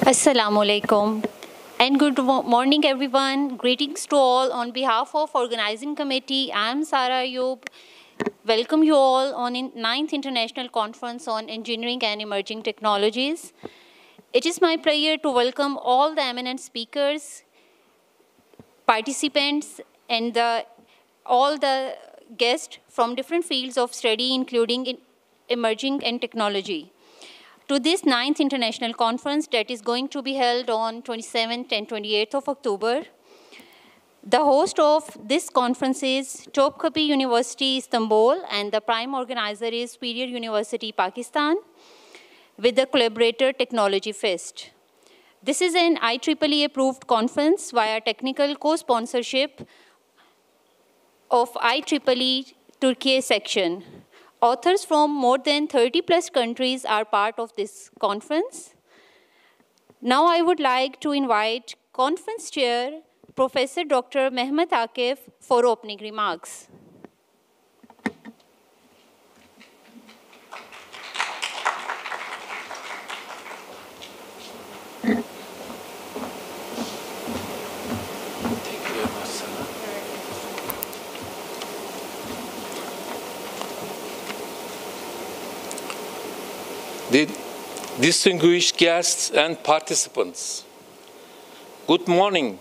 Assalamu alaikum and good morning everyone. Greetings to all on behalf of organizing committee. I am Sara Ayub. Welcome you all on 9th International Conference on Engineering and Emerging Technologies. It is my pleasure to welcome all the eminent speakers, participants and all the guests from different fields of study including emerging and technology, to this 9th International Conference that is going to be held on 27th and 28th of October. The host of this conference is Topkapı University, Istanbul, and the prime organizer is Superior University, Pakistan, with the collaborator Technology Fest. This is an IEEE approved conference via technical co-sponsorship of IEEE Turkey section. Authors from more than 30+ countries are part of this conference. Now I would like to invite Conference Chair, Professor Dr. Mehmet Akif for opening remarks. The distinguished guests and participants, good morning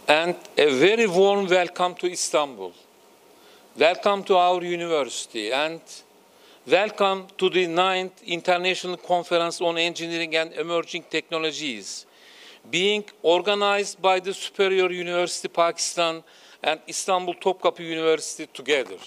and a very warm welcome to Istanbul. Welcome to our university and welcome to the 9th International Conference on Engineering and Emerging Technologies, being organized by the Superior University Pakistan and Istanbul Topkapı University together.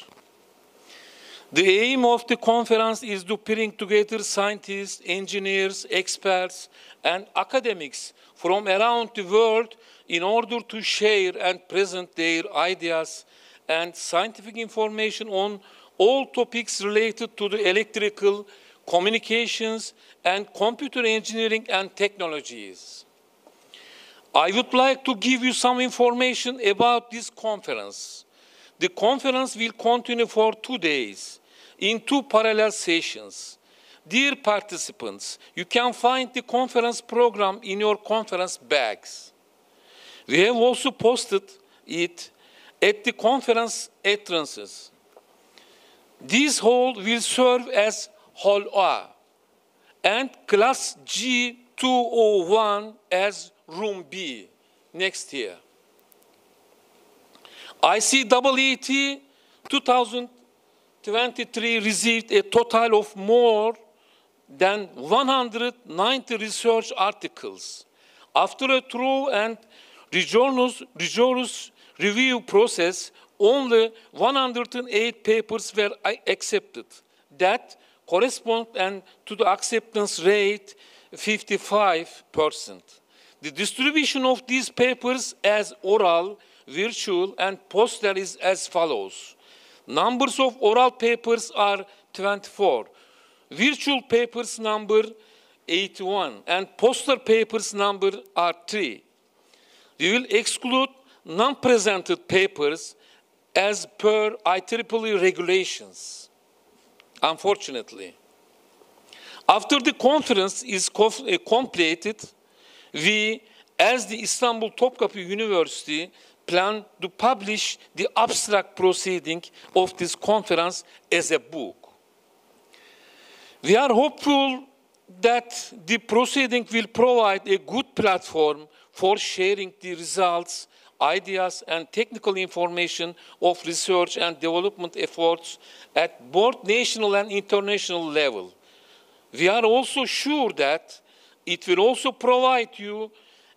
The aim of the conference is to bring together scientists, engineers, experts, and academics from around the world in order to share and present their ideas and scientific information on all topics related to the electrical, communications, and computer engineering and technologies. I would like to give you some information about this conference. The conference will continue for 2 days in 2 parallel sessions. Dear participants, you can find the conference program in your conference bags. We have also posted it at the conference entrances. This hall will serve as Hall A and Class G201 as Room B next year. ICEET' 23 received a total of more than 190 research articles. After a thorough and rigorous review process, only 108 papers were accepted. That corresponds to the acceptance rate 55%. The distribution of these papers as oral, virtual, and poster is as follows. Numbers of oral papers are 24, virtual papers number 81, and poster papers number are 3. We will exclude non-presented papers as per IEEE regulations, unfortunately. After the conference is completed, we, as the Istanbul Topkapı University, plan to publish the abstract proceeding of this conference as a book. We are hopeful that the proceeding will provide a good platform for sharing the results, ideas, and technical information of research and development efforts at both national and international level. We are also sure that it will also provide you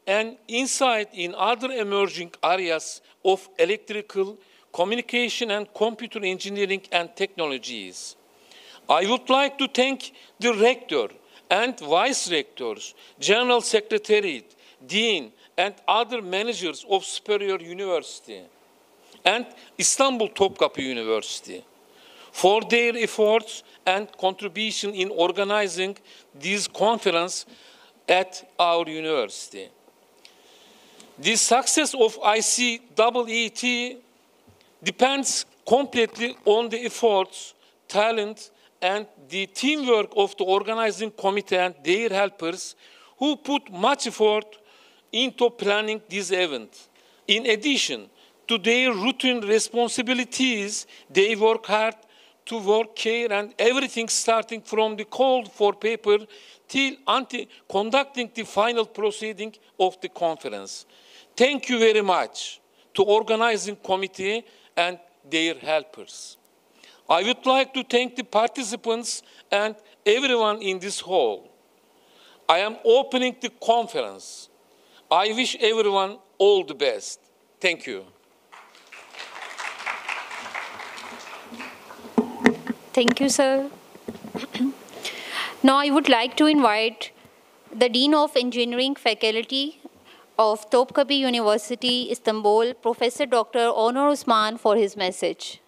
an insight in other emerging areas of electrical, communication, and computer engineering and technologies. I would like to thank the rector and vice rectors, general secretariat, dean, and other managers of Superior University and Istanbul Topkapı University for their efforts and contribution in organizing this conference at our university. The success of ICEET depends completely on the efforts, talent, and the teamwork of the organizing committee and their helpers, who put much effort into planning this event. In addition to their routine responsibilities, they work hard to work care and everything starting from the call for paper till conducting the final proceeding of the conference. Thank you very much to organizing committee and their helpers. I would like to thank the participants and everyone in this hall. I am opening the conference. I wish everyone all the best. Thank you. Thank you, sir. Now I would like to invite the Dean of Engineering Faculty of Topkapı University, Istanbul, Professor Dr. Onur Usman for his message.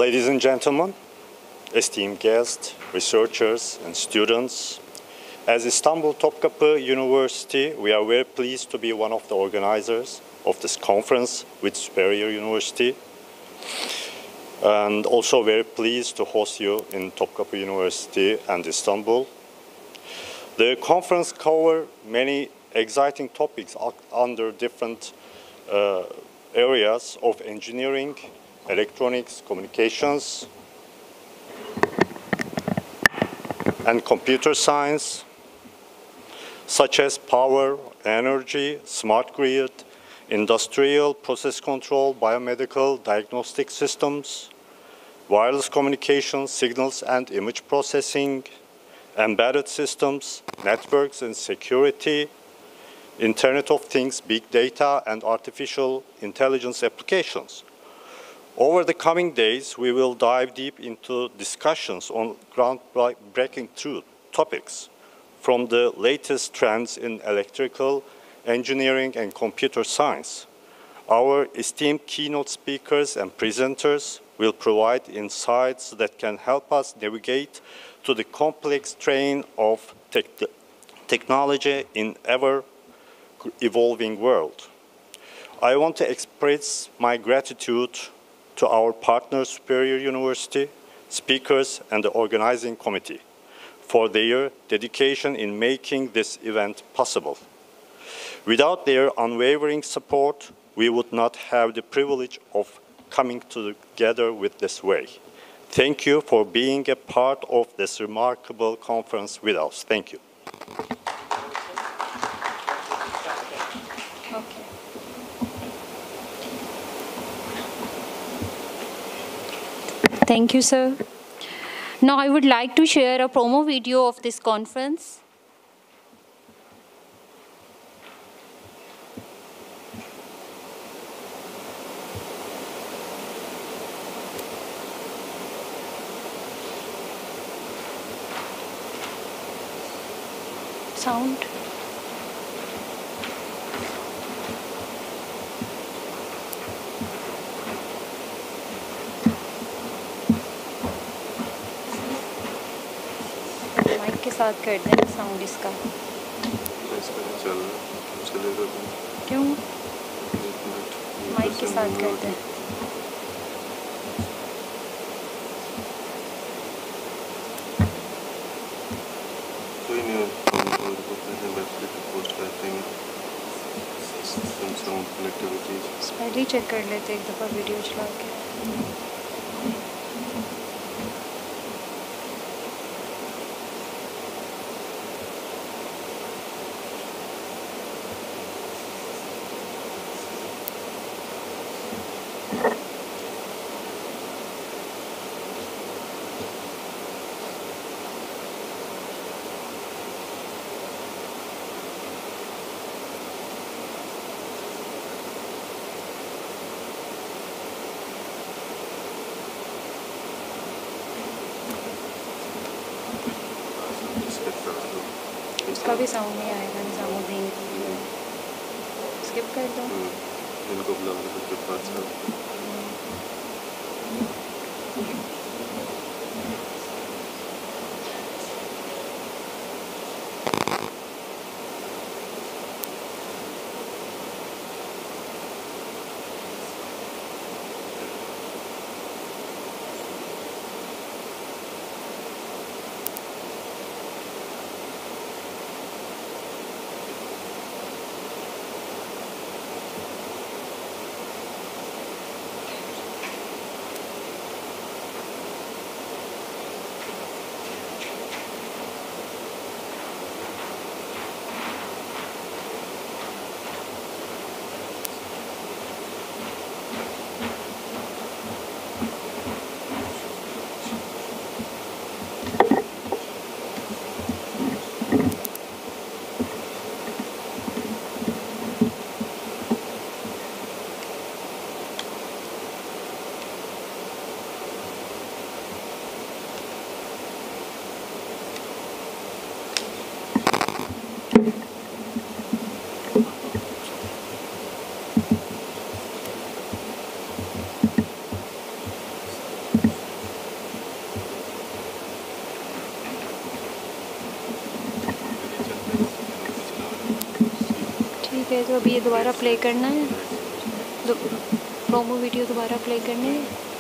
Ladies and gentlemen, esteemed guests, researchers, and students, as Istanbul Topkapı University, we are very pleased to be one of the organizers of this conference with Superior University, and also very pleased to host you in Topkapı University and Istanbul. The conference covers many exciting topics under different areas of engineering, electronics, communications, and computer science, such as power, energy, smart grid, industrial process control, biomedical diagnostic systems, wireless communication, signals and image processing, embedded systems, networks and security, Internet of Things, big data, and artificial intelligence applications. Over the coming days, we will dive deep into discussions on groundbreaking topics, from the latest trends in electrical engineering and computer science. Our esteemed keynote speakers and presenters will provide insights that can help us navigate to the complex terrain of technology in ever-evolving world. I want to express my gratitude to our partner, Superior University, speakers, and the organizing committee for their dedication in making this event possible. Without their unwavering support, we would not have the privilege of coming together with this way. Thank you for being a part of this remarkable conference with us. Thank you. Thank you, sir. Now I would like to share a promo video of this conference. Sound. के साथ कर देना sound इसका क्यों mic के साथ कर दें कोई नहीं और वेबसाइट पे पोस्ट करते हैं साउंड कनेक्टिविटी पहले ही चेक कर लेते एक दफ़ा वीडियो चला के उसका भी साउंड नहीं आएगा निजामुद्दीन स्किप कर दो इनको बुला के पास ओके तो अभी ये दोबारा प्ले करना है, प्रोमो वीडियो दोबारा प्ले करनी है।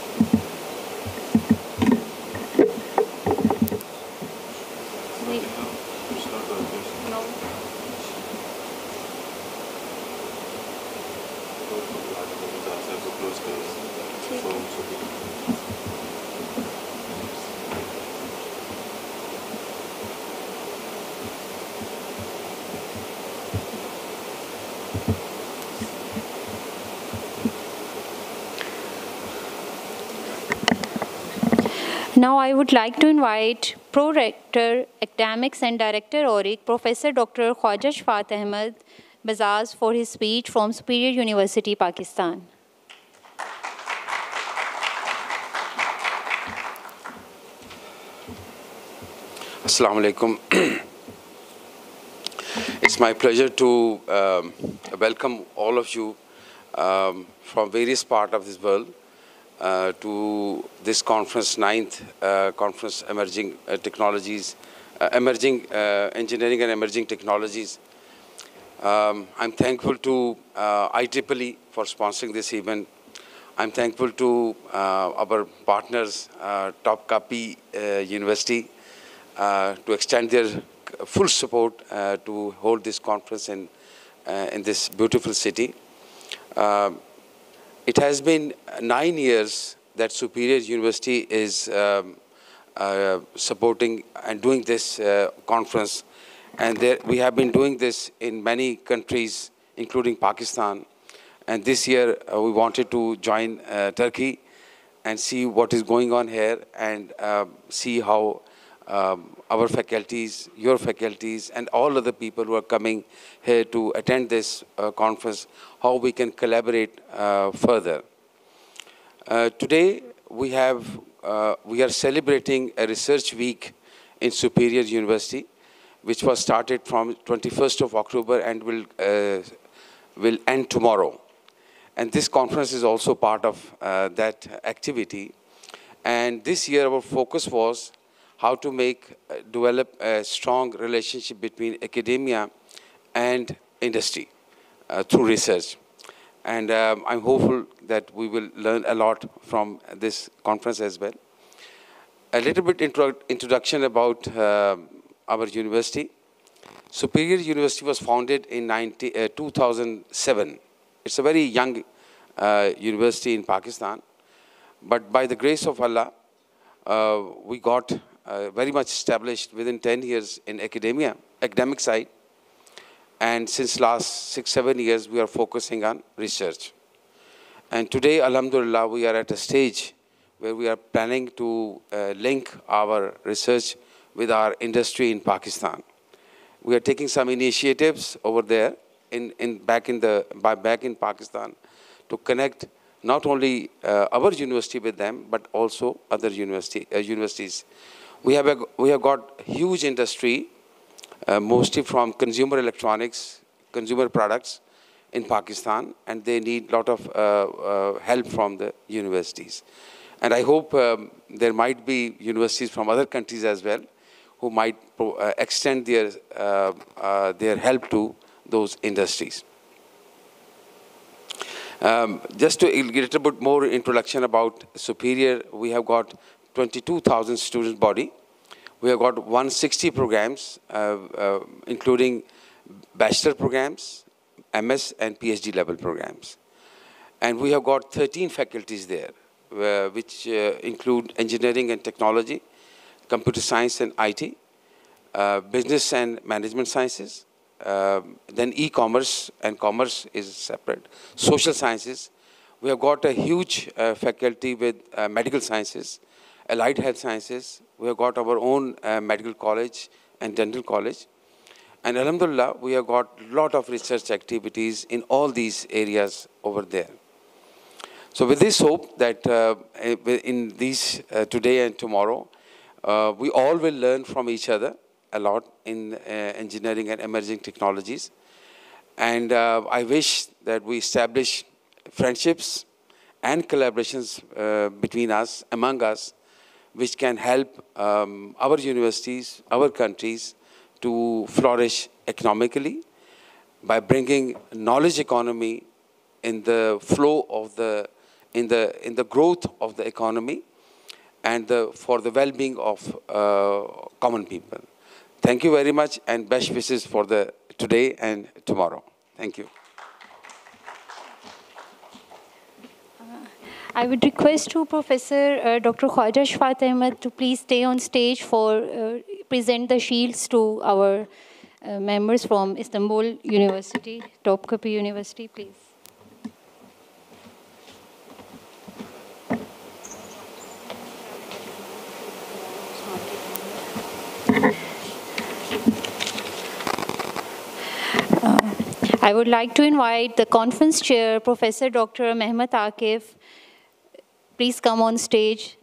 Now I would like to invite Pro-Rector Academics and Director Auric, Professor Dr. Khwaja Shafat Ahmed Bazaz for his speech from Superior University, Pakistan. Assalamu alaikum. It's my pleasure to welcome all of you from various parts of this world to this conference, 9th conference, Emerging Technologies, Emerging Engineering and Emerging Technologies. I'm thankful to IEEE for sponsoring this event. I'm thankful to our partners, Topkapı University, to extend their full support to hold this conference in this beautiful city. It has been 9 years that Superior University is supporting and doing this conference. And we have been doing this in many countries, including Pakistan. And this year, we wanted to join Turkey and see what is going on here and see how our faculties, your faculties, and all other people who are coming here to attend this conference, how we can collaborate further. Today, we are celebrating a research week in Superior University, which was started from 21st of October and will end tomorrow. And this conference is also part of that activity. And this year, our focus was how to develop a strong relationship between academia and industry through research. And I'm hopeful that we will learn a lot from this conference as well. A little bit introduction about our university. Superior University was founded in 2007. It's a very young university in Pakistan. But by the grace of Allah, we got very much established within 10 years in academic side. And since last 6-7 years, we are focusing on research. And today, alhamdulillah, we are at a stage where we are planning to link our research with our industry in Pakistan. We are taking some initiatives over there back in Pakistan to connect not only our university with them, but also other universities. We have got huge industry, mostly from consumer electronics, consumer products in Pakistan, and they need a lot of help from the universities. And I hope there might be universities from other countries as well who might extend their help to those industries. Just to get a little bit more introduction about Superior, we have got 22,000 student body. We have got 160 programs, including bachelor programs, MS and PhD level programs. And we have got 13 faculties there, which include engineering and technology, computer science and IT, business and management sciences, then e-commerce, and commerce is separate, social sciences. We have got a huge faculty with medical sciences, allied health sciences. We have got our own medical college and dental college. And alhamdulillah, we have got a lot of research activities in all these areas over there. So with this hope that in these today and tomorrow, we all will learn from each other a lot in engineering and emerging technologies. And I wish that we establish friendships and collaborations between us, among us, which can help our universities, our countries to flourish economically by bringing knowledge economy in the flow of in the growth of the economy and for the well-being of common people. Thank you very much, and best wishes for today and tomorrow. Thank you. I would request to Professor Dr. Khwaja Shafat Ahmed to please stay on stage for present the shields to our members from Istanbul University, Topkapı University, please. I would like to invite the conference chair, Professor Dr. Mehmet Akif. Please come on stage.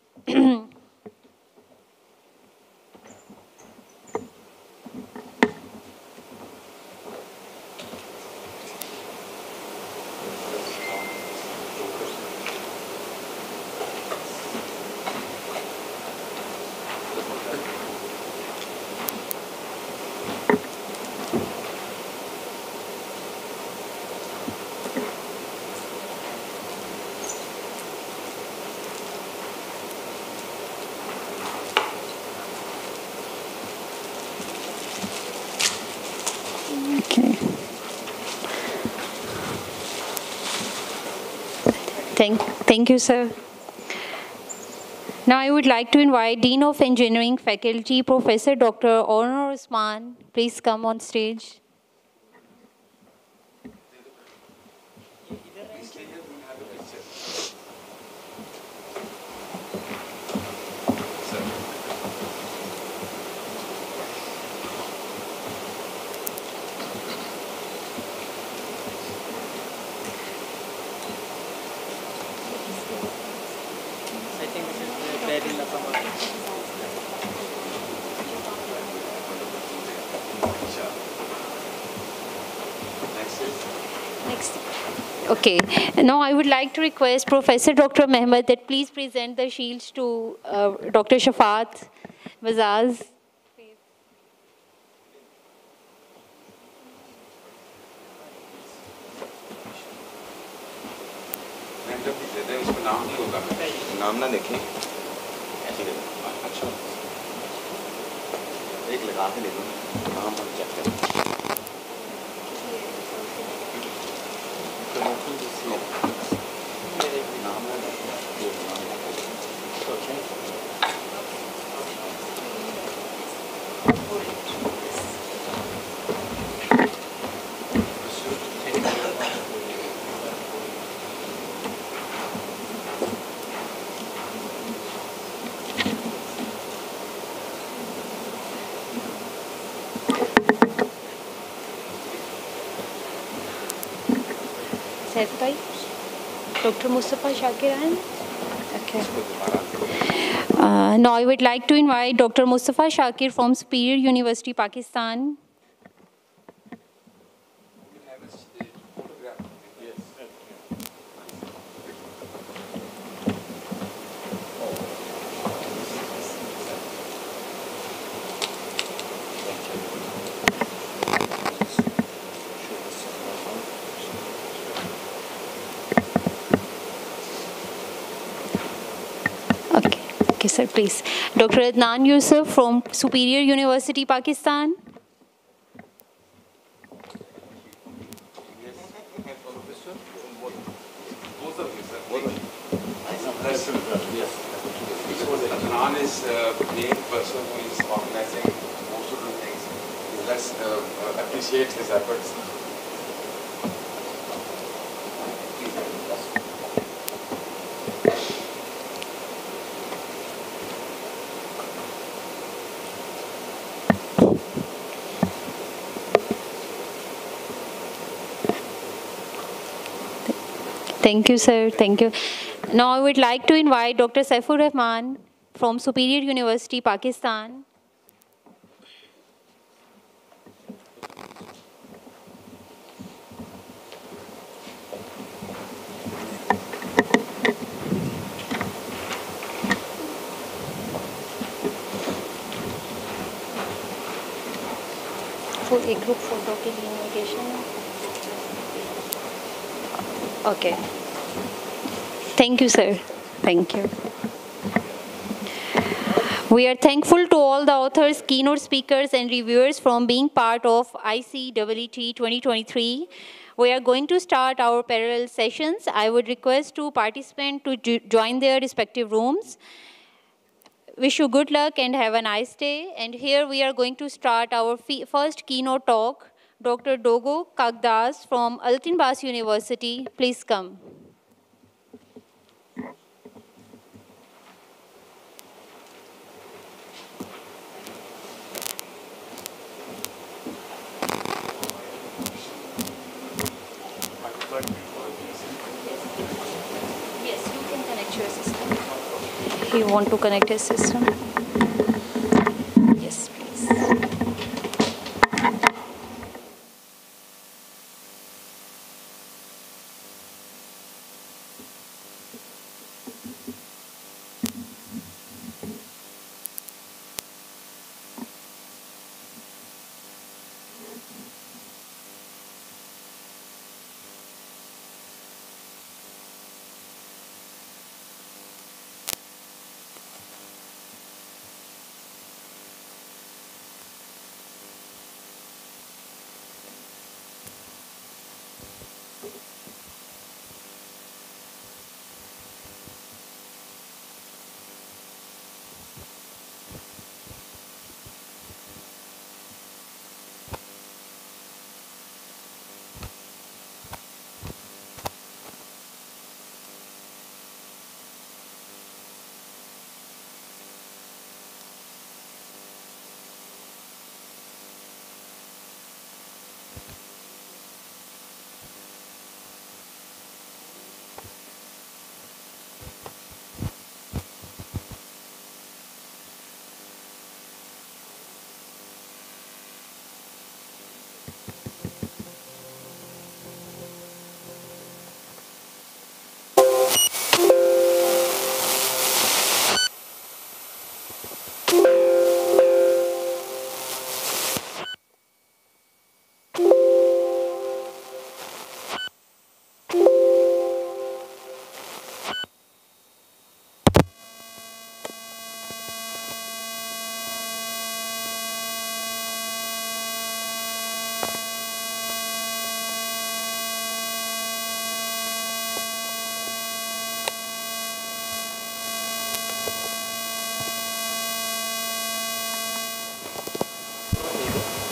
Okay. Thank you, sir. Now I would like to invite Dean of Engineering Faculty, Professor Dr. Onur Osman. Please come on stage. Next. Okay. Now I would like to request Professor Dr. Mehmet that please present the shields to Dr. Shafat Bazaz. नाम ना देखें ऐसे ले लो अच्छा एक लगा के ले लो नाम हम चेक करें नाम ना By Dr. Mustafa Shakir. Okay. Now I would like to invite Dr. Mustafa Shakir from Superior University, Pakistan. Okay, sir, please. Dr. Adnan Yusuf from Superior University, Pakistan. Adnan is the main person who is organizing most of the things. Let's appreciate his efforts. Thank you, sir. Thank you. Now I would like to invite Dr. Saifur Rahman from Superior University, Pakistan. For a group photo के लिए invitation. Okay. Thank you, sir. Thank you. We are thankful to all the authors, keynote speakers, and reviewers from being part of ICEET' 2023. We are going to start our parallel sessions. I would request two participants to join their respective rooms. Wish you good luck and have a nice day. And here we are going to start our first keynote talk. Dr. Dogo Kagdas from Altinbas University. Please come. Yes, you can connect your system. You want to connect his system? Yes, please.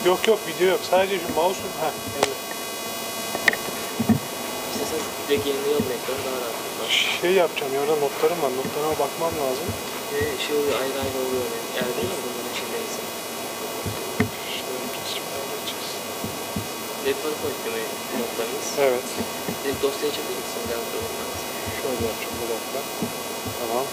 Yok yok, video yok. Sadece şu mouse'un... Ha, evet. İstersen direkt yayınlayalım ekranı daha rahat. Şey yapacağım ya, orada notlarım var. Notlarıma bakmam lazım. Şey oluyor, ayrı ayrı oluyor. Yani değil mi bunların içindeyse? Şöyle bir kısmını halledeceğiz. Laptopa koyduk değil mi notlarımız? Evet. Direkt dosya açabilir misin? Şöyle yapacağım, bir dakika. Tamam.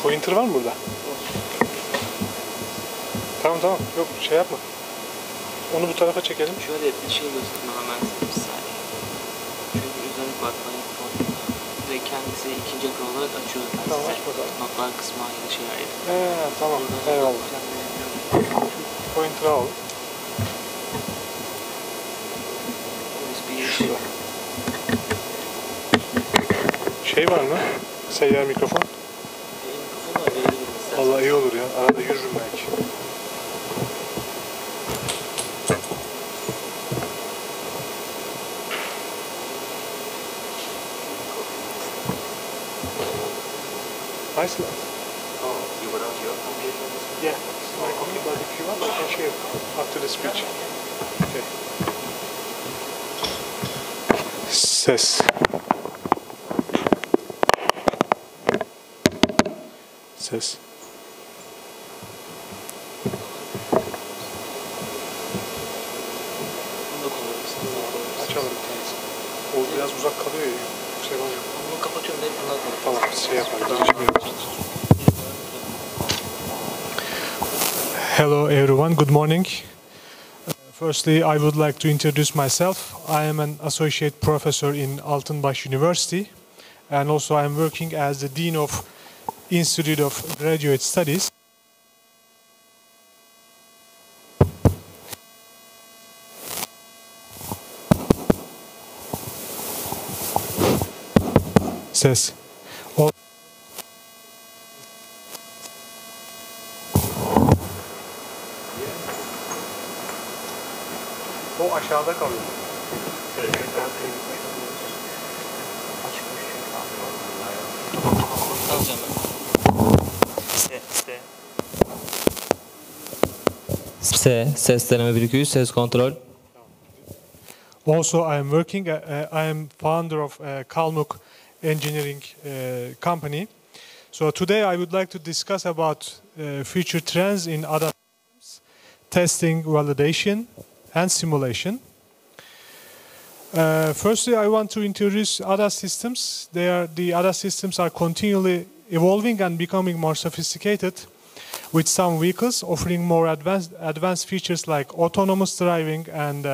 Pointer var mı burada? Tamam tamam. Yok şey yapma. Onu bu tarafa çekelim. Şöyle bir şey göstereyim hemen size bir saniye. Çünkü üzerine bakmayı direkt kendisi ikinci ekran olarak açıyor zaten tamam, size. aç bakalım. Notlar kısmı aynı şey ayrı. Tamam. Eyvallah. Pointer'ı al. Şurada. Şey var mı? Seyyar mikrofon. Vallahi iyi olur ya. Arada yürürüm belki. Nice. Oh, you were on your computer? Yeah, it's my computer, but if you want, I can share after the speech. Okay. Ses. Ses. Açalım bir tanesi. O biraz uzak kalıyor ya. Yüksek olacak. Bunu kapatıyorum deyip bundan sonra. Tamam, şey yaparız. Hello everyone, good morning. Firstly, I would like to introduce myself. I am an associate professor in Altinbas University, and also I'm working as the Dean of Institute of Graduate Studies. Ses. O aşağıda kalıyor. Alacağım ben. Ses deneme 1-2-3, ses kontrol. Also, I am working. I am founder of Kalmuk Engineering company. So today, I would like to discuss about future trends in ADAS systems, testing, validation, and simulation. Firstly, I want to introduce ADAS systems. The ADAS systems are continually evolving and becoming more sophisticated, with some vehicles offering more advanced features like autonomous driving and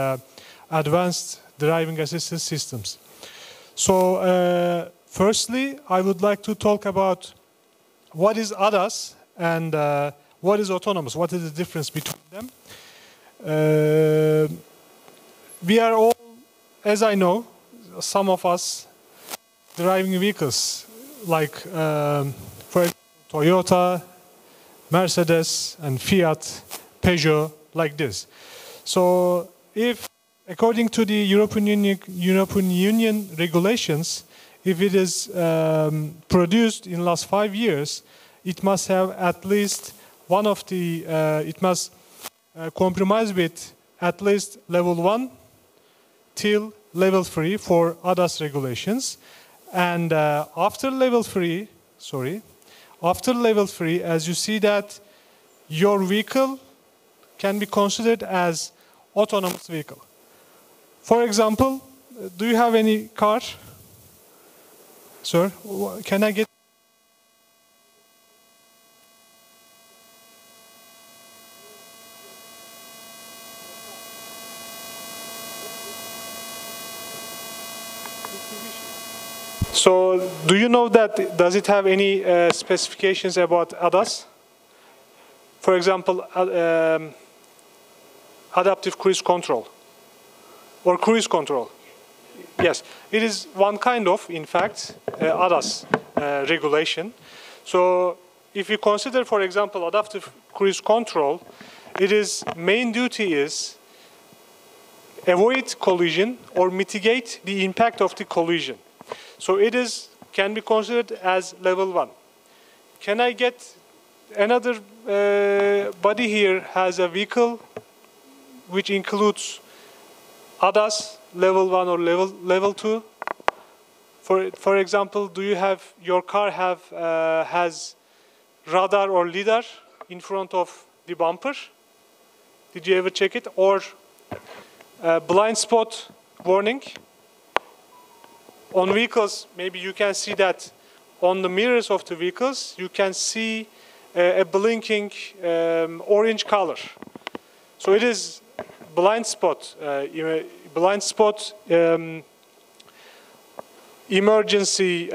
advanced driving assistance systems. So, firstly, I would like to talk about what is ADAS and what is autonomous. What is the difference between them? We are all, as I know, some of us driving vehicles like, for example, Toyota, Mercedes, and Fiat, Peugeot, like this. So, if according to the European Union regulations, if it is produced in the last 5 years, it must have at least one of the, it must compromise with at least level 1 till level 3 for ADAS regulations. And after level 3, as you see that your vehicle can be considered as autonomous vehicle. For example, do you have any car? Sir, can I get... So, do you know that, does it have any specifications about ADAS? For example, adaptive cruise control or cruise control. Yes, it is one kind of, in fact, ADAS regulation. So, if you consider, for example, adaptive cruise control, its main duty is avoid collision or mitigate the impact of the collision. So it can be considered as level 1. Can I get another body here has a vehicle which includes ADAS level 1 or level 2? For example, do you have your car has radar or lidar in front of the bumper? Did you ever check it? Or blind spot warning? On vehicles, maybe you can see that on the mirrors of the vehicles, you can see a blinking orange color. So it is blind spot emergency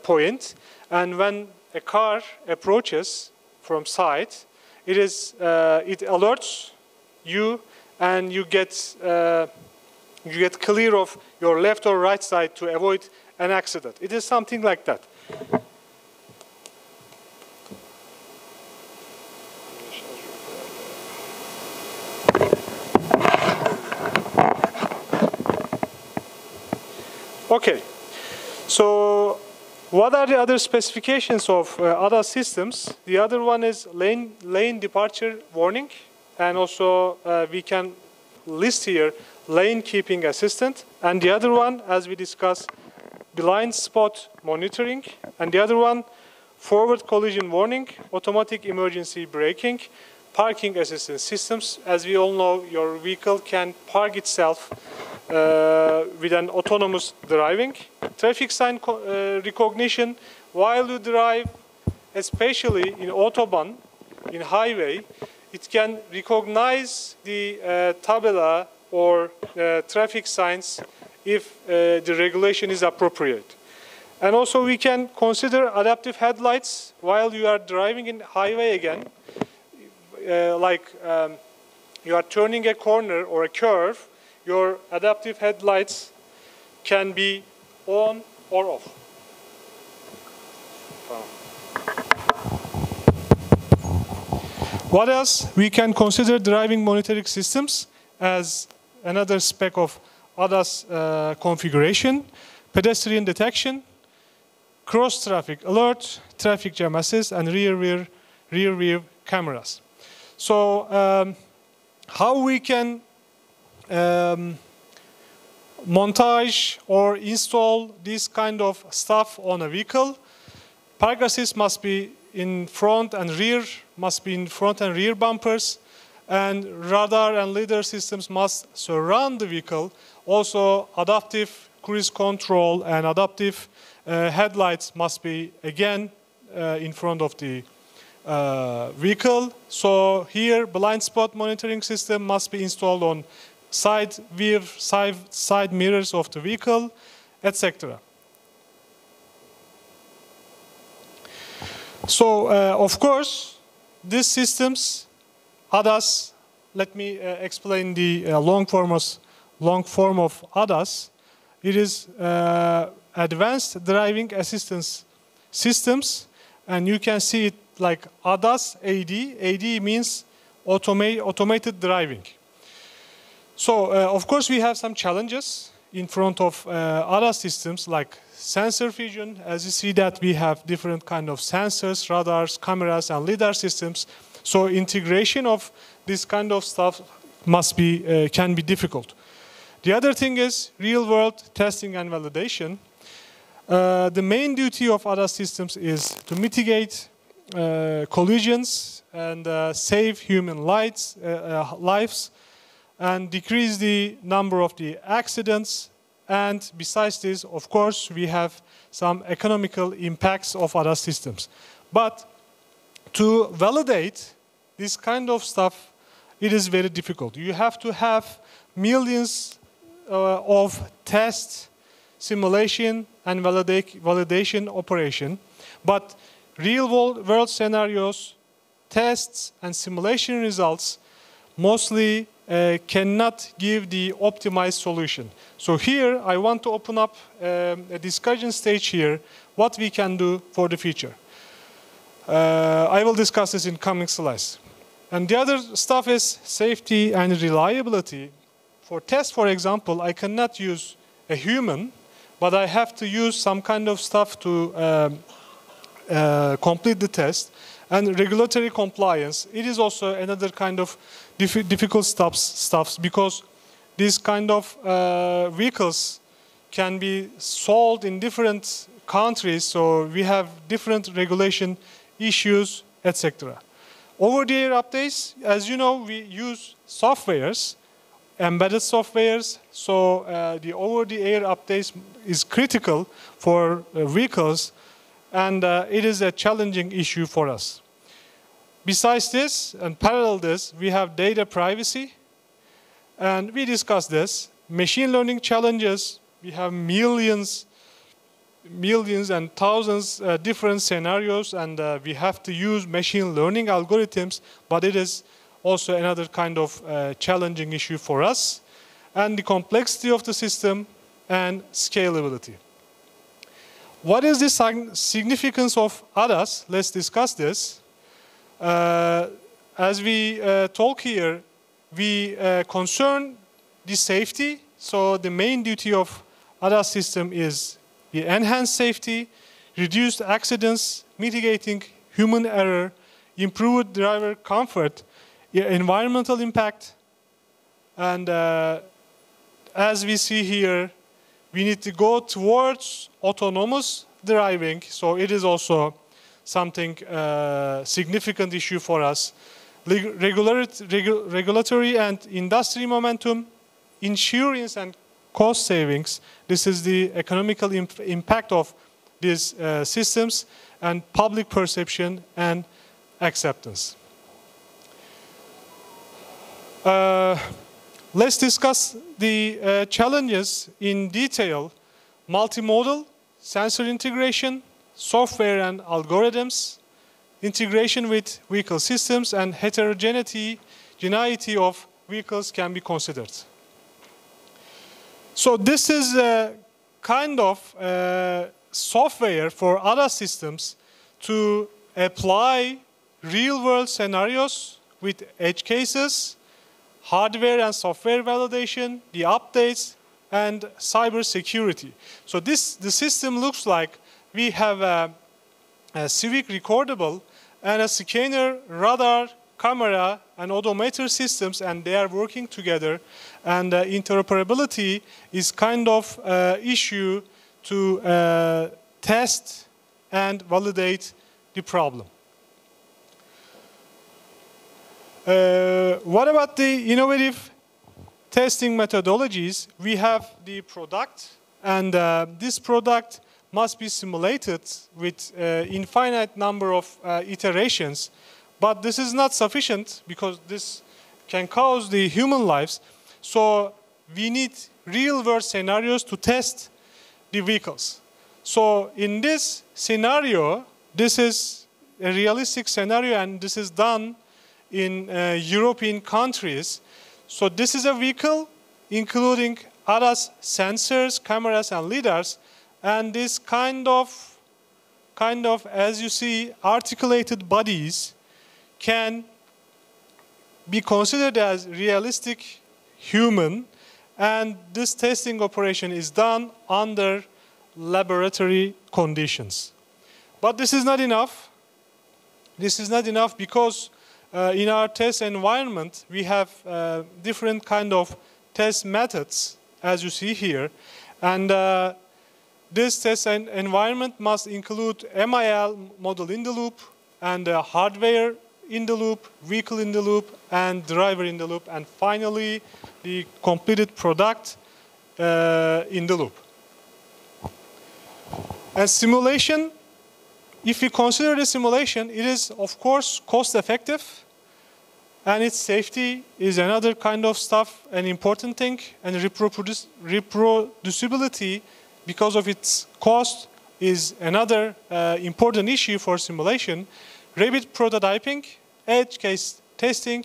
point. And when a car approaches from side, it alerts you, and you get clear of your left or right side to avoid an accident. It is something like that. Okay, so what are the other specifications of ADAS systems? The other one is lane departure warning, and also we can list here lane keeping assistant, and the other one, as we discussed, blind spot monitoring, and the other one, forward collision warning, automatic emergency braking, parking assistance systems. As we all know, your vehicle can park itself with an autonomous driving. Traffic sign recognition while you drive, especially in autobahn, in highway, it can recognize the tabela or traffic signs if the regulation is appropriate. And also we can consider adaptive headlights while you are driving in highway again, you are turning a corner or a curve, your adaptive headlights can be on or off. What else? We can consider driving monitoring systems as another spec of ADAS configuration, pedestrian detection, cross-traffic alert, traffic jam assist, and rear view cameras. So how we can montage or install this kind of stuff on a vehicle? Park assist must be in front and rear, bumpers, and radar and lidar systems must surround the vehicle. Also, adaptive cruise control and adaptive headlights must be again in front of the vehicle. So here, blind spot monitoring system must be installed on side mirrors of the vehicle, etc. So, of course, these systems, ADAS, let me explain the long form of ADAS. It is Advanced Driving Assistance Systems, and you can see it like ADAS, AD. AD means automated driving. So, of course, we have some challenges in front of ADAS systems like sensor fusion. As you see that we have different kind of sensors, radars, cameras, and lidar systems. So integration of this kind of stuff can be difficult. The other thing is real-world testing and validation. The main duty of ADAS systems is to mitigate collisions and save human lives, and decrease the number of the accidents. And besides this, of course, we have some economical impacts of ADAS systems. But to validate this kind of stuff, it is very difficult. You have to have millions of tests, simulation, and validation operation. But real-world scenarios, tests, and simulation results mostly cannot give the optimized solution. So here, I want to open up a discussion stage here, what we can do for the future. I will discuss this in coming slides. And the other stuff is safety and reliability. For tests, for example, I cannot use a human, but I have to use some kind of stuff to complete the test. And regulatory compliance, it is also another kind of difficult stuffs because these kind of vehicles can be sold in different countries, so we have different regulation issues, etc. Over-the-air updates, as you know, we use softwares, embedded softwares, so the over-the-air updates is critical for vehicles, and it is a challenging issue for us. Besides this, and parallel this, we have data privacy, and we discussed this. Machine learning challenges, we have millions and thousands different scenarios, and we have to use machine learning algorithms, but it is also another kind of challenging issue for us, and the complexity of the system and scalability. What is the significance of ADAS? Let's discuss this. As we talk here, we concern the safety. So the main duty of ADAS system is the enhanced safety, reduced accidents, mitigating human error, improved driver comfort, environmental impact, and as we see here, we need to go towards autonomous driving, so it is also something significant issue for us. Regulatory and industry momentum, insurance and cost savings, this is the economical impact of these systems, and public perception and acceptance. Let's discuss the challenges in detail: multimodal, sensor integration, software and algorithms, integration with vehicle systems, and heterogeneity of vehicles can be considered. So this is a kind of software for ADAS systems to apply real-world scenarios with edge cases, hardware and software validation, the updates, and cyber security. So the system looks like we have a civic recordable and a scanner, radar, camera, and odometer systems, and they are working together. And interoperability is kind of issue to test and validate the problem. What about the innovative testing methodologies? We have the product, and this product must be simulated with infinite number of iterations. But this is not sufficient because this can cause the human lives. So we need real-world scenarios to test the vehicles. So in this scenario, this is a realistic scenario, and this is done in European countries. So this is a vehicle including ADAS sensors, cameras, and lidars, and this kind of, as you see, articulated bodies can be considered as realistic human, and this testing operation is done under laboratory conditions. But this is not enough. This is not enough because in our test environment, we have different kind of test methods, as you see here. And this test environment must include MIL, model in the loop, and hardware in the loop, vehicle in the loop, and driver in the loop, and finally, the completed product in the loop. And simulation, if you consider the simulation, it is, of course, cost-effective, and its safety is another kind of stuff, an important thing, and reproducibility, because of its cost, is another important issue for simulation. Rapid prototyping, edge case testing,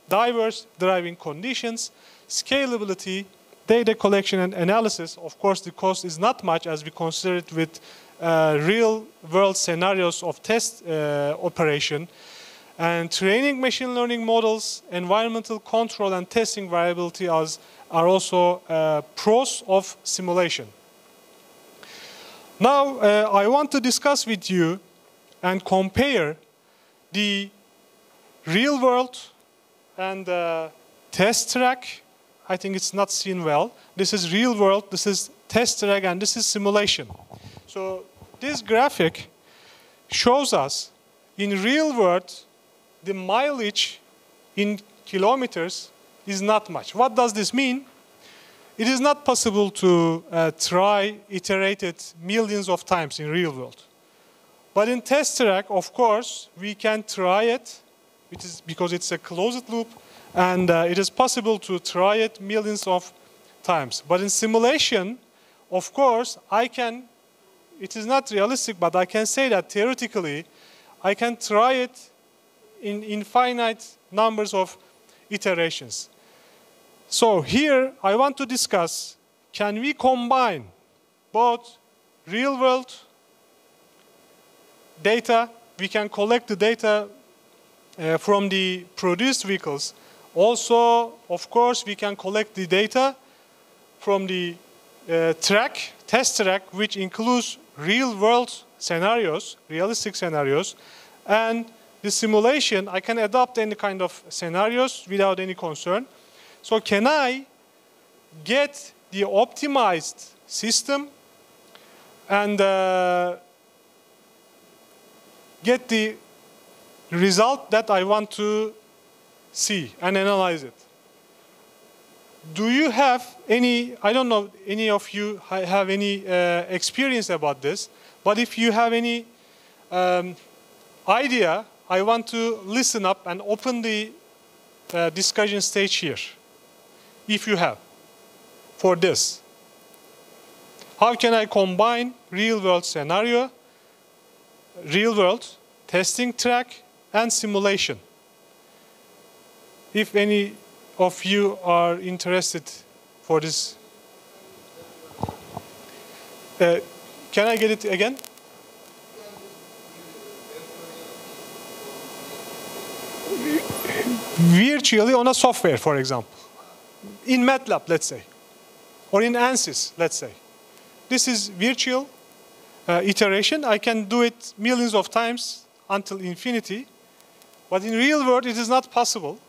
diverse driving conditions, scalability, data collection and analysis. Of course, the cost is not much as we consider it with real-world scenarios of test operation. And training machine learning models, environmental control, and testing variability are also pros of simulation. Now, I want to discuss with you and compare the real world and test track. I think it's not seen well. This is real world, this is test track, and this is simulation. So this graphic shows us in real world the mileage in kilometers is not much. What does this mean? It is not possible to iterate it millions of times in real world. But in test track, of course, we can try it, which is because it's a closed loop, and it is possible to try it millions of times. But in simulation, of course, it is not realistic, but I can say that theoretically, I can try it in infinite numbers of iterations. So here, I want to discuss, can we combine both real-world data, we can collect the data from the produced vehicles. Also, of course, we can collect the data from the test track, which includes real-world scenarios, realistic scenarios, and the simulation, I can adopt any kind of scenarios without any concern. So can I get the optimized system and get the result that I want to see and analyze it? Do you have any, I don't know, any of you have any experience about this, but if you have any idea, I want to listen up and open the discussion stage here. if you have for this? How can I combine real-world scenario, real-world testing track, and simulation? If any of you are interested for this, can I get it again? Virtually on a software, for example. In MATLAB, let's say. Or in ANSYS, let's say. This is virtual iteration. I can do it millions of times until infinity. But in real world, it is not possible.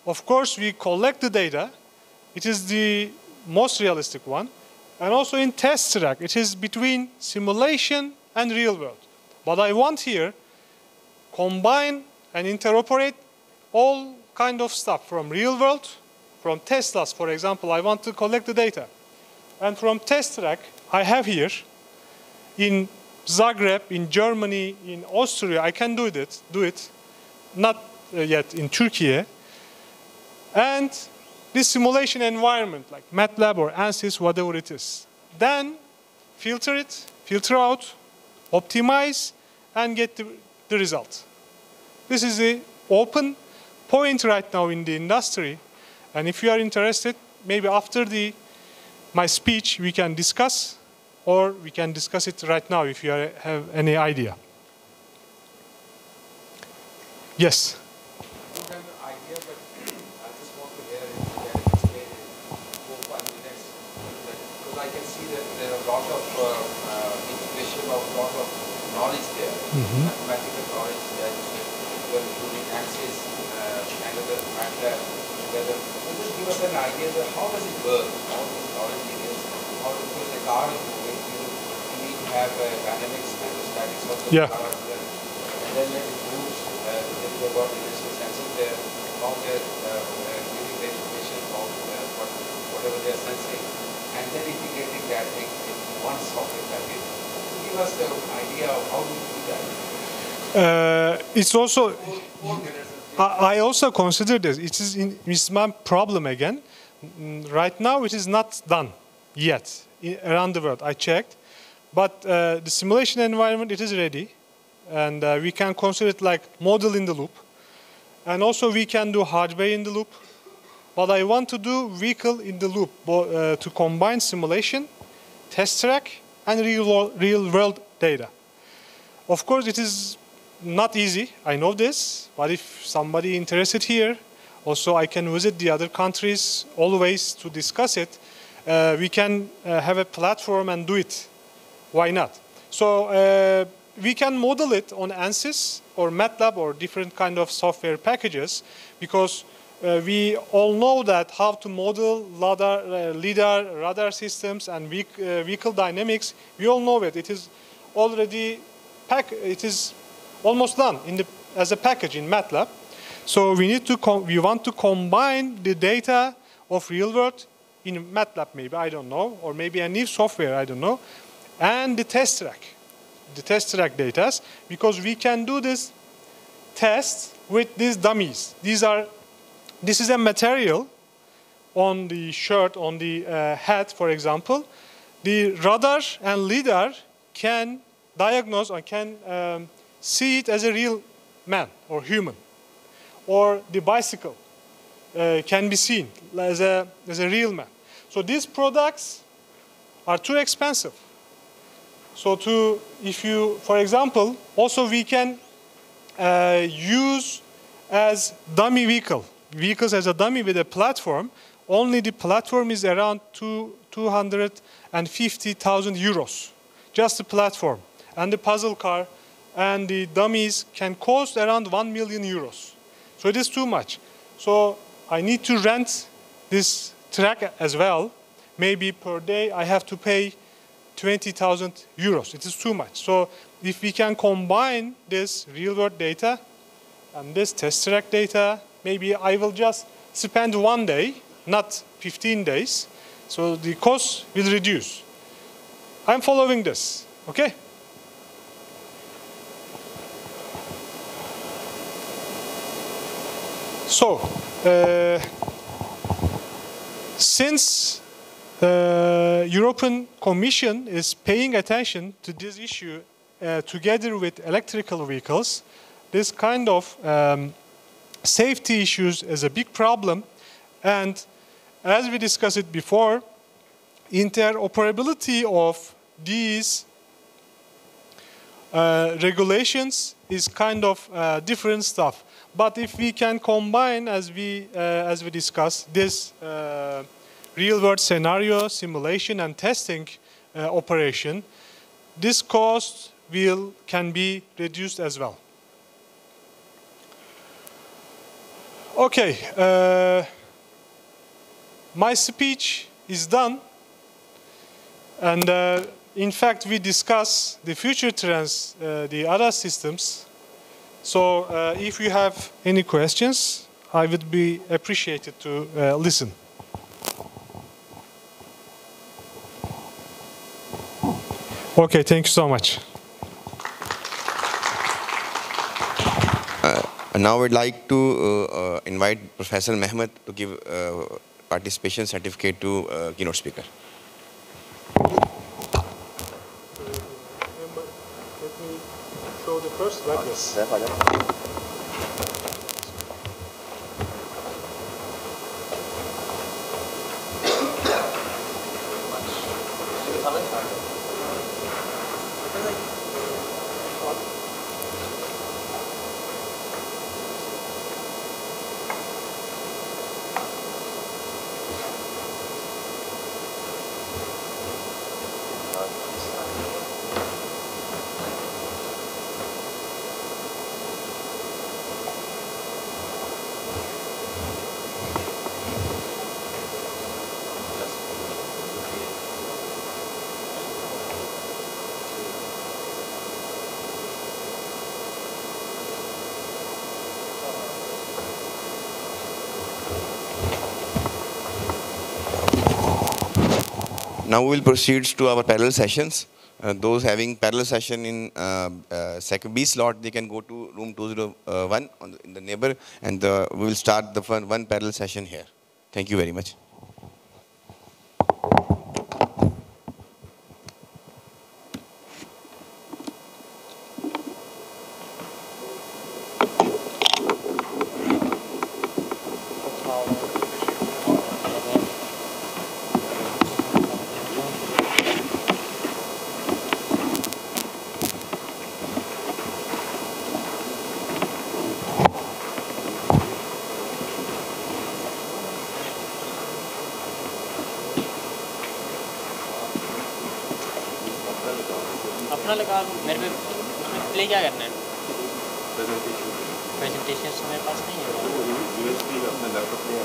Of course, we collect the data. It is the most realistic one. And also in test track, it is between simulation and real world. But I want here combine and interoperate all kind of stuff from real world, from Teslas, for example, I want to collect the data. And from test track, I have here in Zagreb, in Germany, in Austria, I can do it, not yet in Turkey. And this simulation environment, like MATLAB or ANSYS, whatever it is. Then filter it, filter out, optimize, and get the result. This is the open point right now in the industry. And if you are interested, maybe after my speech, we can discuss, or we can discuss it right now if you have any idea. Yes? I have an idea, but I just want to hear it. You can explain it in 4 or 5 minutes. Because I can see that there are a lot of integration of a lot of knowledge there, mathematical knowledge that you are including ANSYS and other MATLAB together. So just give us an idea that how does it work? All these knowledge areas, how because the car is moving, you need to have dynamics and the statics of the car as well. And then when it moves, there is a lot of initial sensors there, how they're giving the information of whatever they're sensing, and then integrating that in one software package. So give us the idea of how do you do that? It's also, I also consider this. It's my problem again. Right now, it is not done yet around the world. I checked. But the simulation environment, it is ready. And we can consider it like model in the loop. And also, we can do hardware in the loop. But I want to do vehicle in the loop to combine simulation, test track, and real-world data. Of course, it is not easy, I know this, but if somebody interested here, also I can visit the other countries always to discuss it. We can have a platform and do it. Why not? So we can model it on ANSYS or MATLAB or different kind of software packages because we all know that how to model LiDAR, radar systems and vehicle dynamics. We all know it. It is already it is almost done as a package in MATLAB. So we want to combine the data of real world in MATLAB maybe, I don't know, or maybe a new software, I don't know, and the test track data, because we can do this test with these dummies. This is a material on the shirt, on the hat, for example. The radar and LiDAR can diagnose or can see it as a real man or human. Or the bicycle can be seen as a real man. So these products are too expensive. So if you, for example, also we can use as dummy vehicles as a dummy with a platform. Only the platform is around 250,000 euros, just the platform. And the puzzle car and the dummies can cost around 1 million euros. So it is too much. So I need to rent this track as well. Maybe per day I have to pay 20,000 euros. It is too much. So if we can combine this real-world data and this test track data, maybe I will just spend 1 day, not 15 days. So the cost will reduce. I'm following this, okay? So, Since European Commission is paying attention to this issue together with electrical vehicles, this kind of safety issues is a big problem. And as we discussed it before, interoperability of these regulations is kind of different stuff. But if we can combine, as we discussed, this real-world scenario simulation and testing operation, this cost can be reduced as well. Okay, my speech is done, and in fact we discuss the future trends, the other systems. So if you have any questions, I would be appreciated to listen. Okay, thank you so much. Now we'd like to invite Professor Mehmet to give participation certificate to keynote speaker. Let me show the first slide. Yes. Now we will proceed to our parallel sessions. Those having parallel session in second B slot, they can go to room 201 in the neighbor, and we will start the one parallel session here. Thank you very much. अपना लगा मेरे पे उसमें play क्या करना है presentation मेरे पास नहीं है यूएसबी अपने लैपटॉप में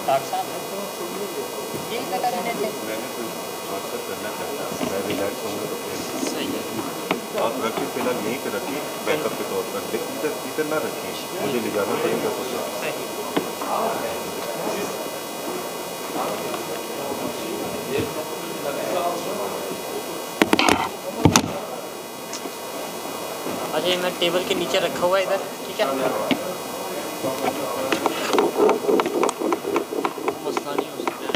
डॉक्टर साहब ये लगा रहे थे करना चाहता मैं रिलैक्स होंगे तो सही है आप रखिए फिलहाल यहीं पे रखिए बैकअप के तौर पर इधर ना रखिए मुझे ले जाना पड़ेगा अच्छा ये मैं टेबल के नीचे रखा हुआ है इधर ठीक है मसला नहीं हो सकता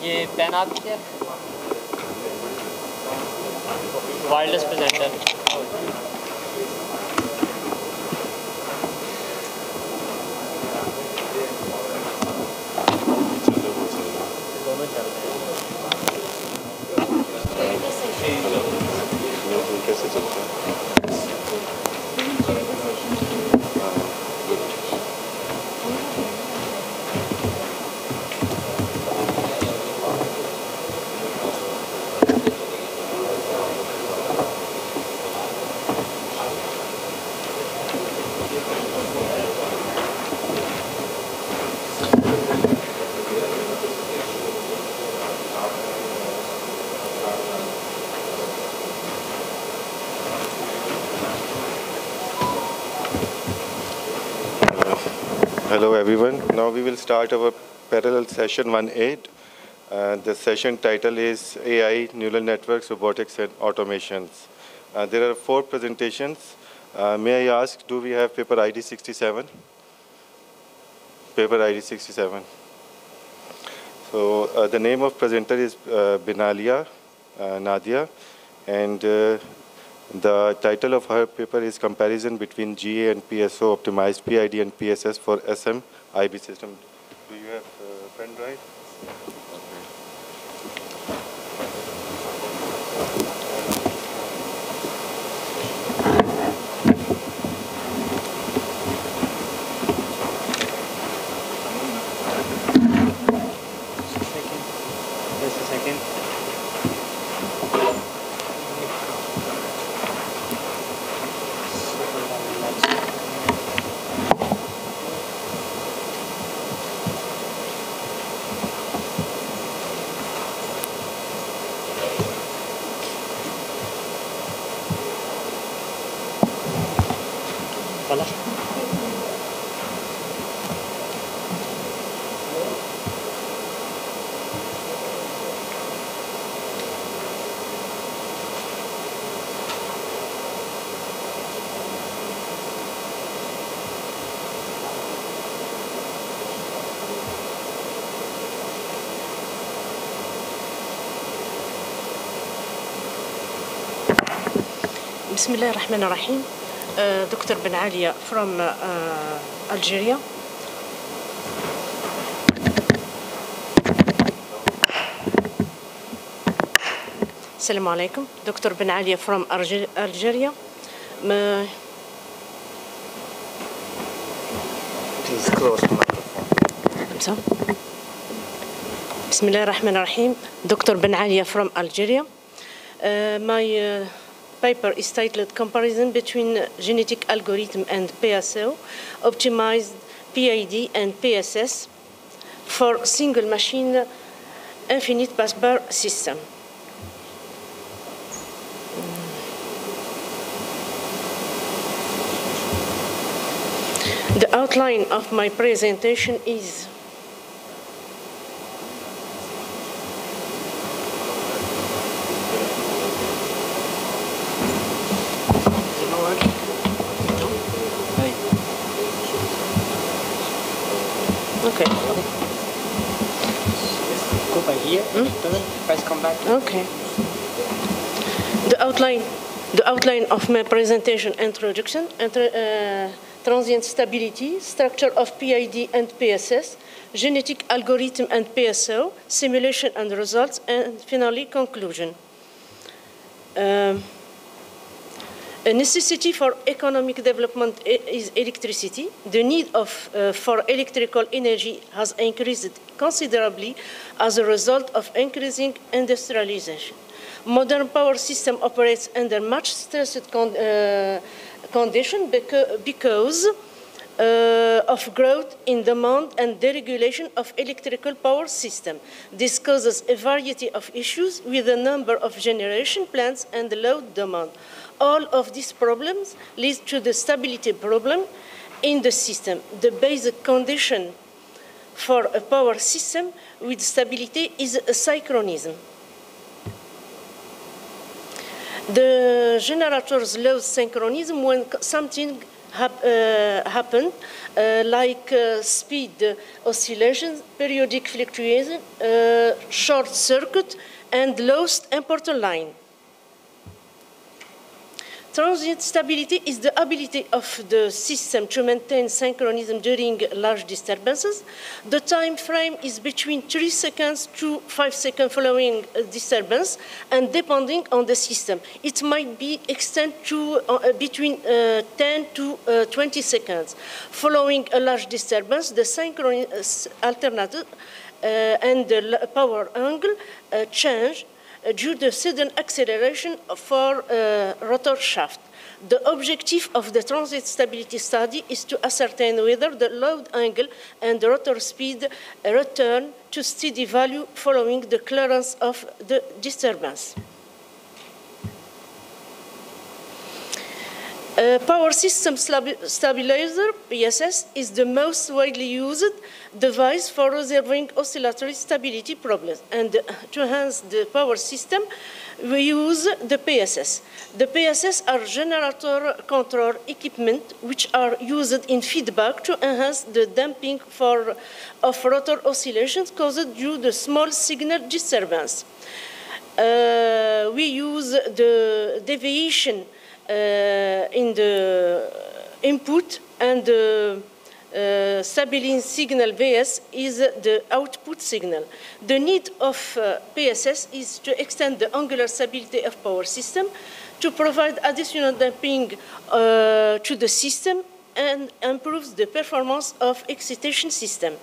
ये पेन आप क्या वायरलेस प्रेजेंटर दोनों चल रहे हैं कैसे चलता है Hello everyone. Now we will start our parallel session 1.8. The session title is AI, Neural Networks, Robotics and Automations. There are 4 presentations. May I ask, do we have paper ID 67? Paper ID 67. So the name of presenter is Benalia Nadia, and the title of her paper is Comparison between GA and PSO Optimized PID and PSS for SM IB System. Do you have a pen drive? Just a second. خلاص. بسم الله الرحمن الرحيم. Dr. Benalia from Algeria. Assalamu alaikum. Dr. Benalia from Algeria. Please close the microphone. بسم الله الرحمن الرحيم. Dr. Benalia from Algeria. My paper is titled Comparison between Genetic Algorithm and PSO, Optimized PID and PSS for Single Machine Infinite Busbar System. The outline of my presentation is okay. Go by here. Press come back. Okay. The outline of my presentation: introduction, transient stability, structure of PID and PSS, genetic algorithm and PSO, simulation and results, and finally conclusion. A necessity for economic development is electricity. The need for electrical energy has increased considerably as a result of increasing industrialization. Modern power system operates under much stressed conditions because of growth in demand and deregulation of electrical power system. This causes a variety of issues with the number of generation plants and the load demand. All of these problems lead to the stability problem in the system. The basic condition for a power system with stability is a synchronism. The generators lose synchronism when something happens, like speed oscillations, periodic fluctuation, short circuit, and lost important line. Transient stability is the ability of the system to maintain synchronism during large disturbances. The time frame is between 3 seconds to 5 seconds following a disturbance, and depending on the system, it might be extended to between 10 to 20 seconds. Following a large disturbance, the synchronous alternative and the power angle change due to sudden acceleration for rotor shaft. The objective of the transient stability study is to ascertain whether the load angle and the rotor speed return to steady value following the clearance of the disturbance. Power system stabilizer, PSS, is the most widely used device for resolving oscillatory stability problems. And to enhance the power system, we use the PSS. The PSS are generator control equipment which are used in feedback to enhance the damping of rotor oscillations caused due to small signal disturbance. We use the deviation in the input, and the stabilizing signal Vs is the output signal. The need of PSS is to extend the angular stability of power system, to provide additional damping to the system, and improves the performance of excitation system.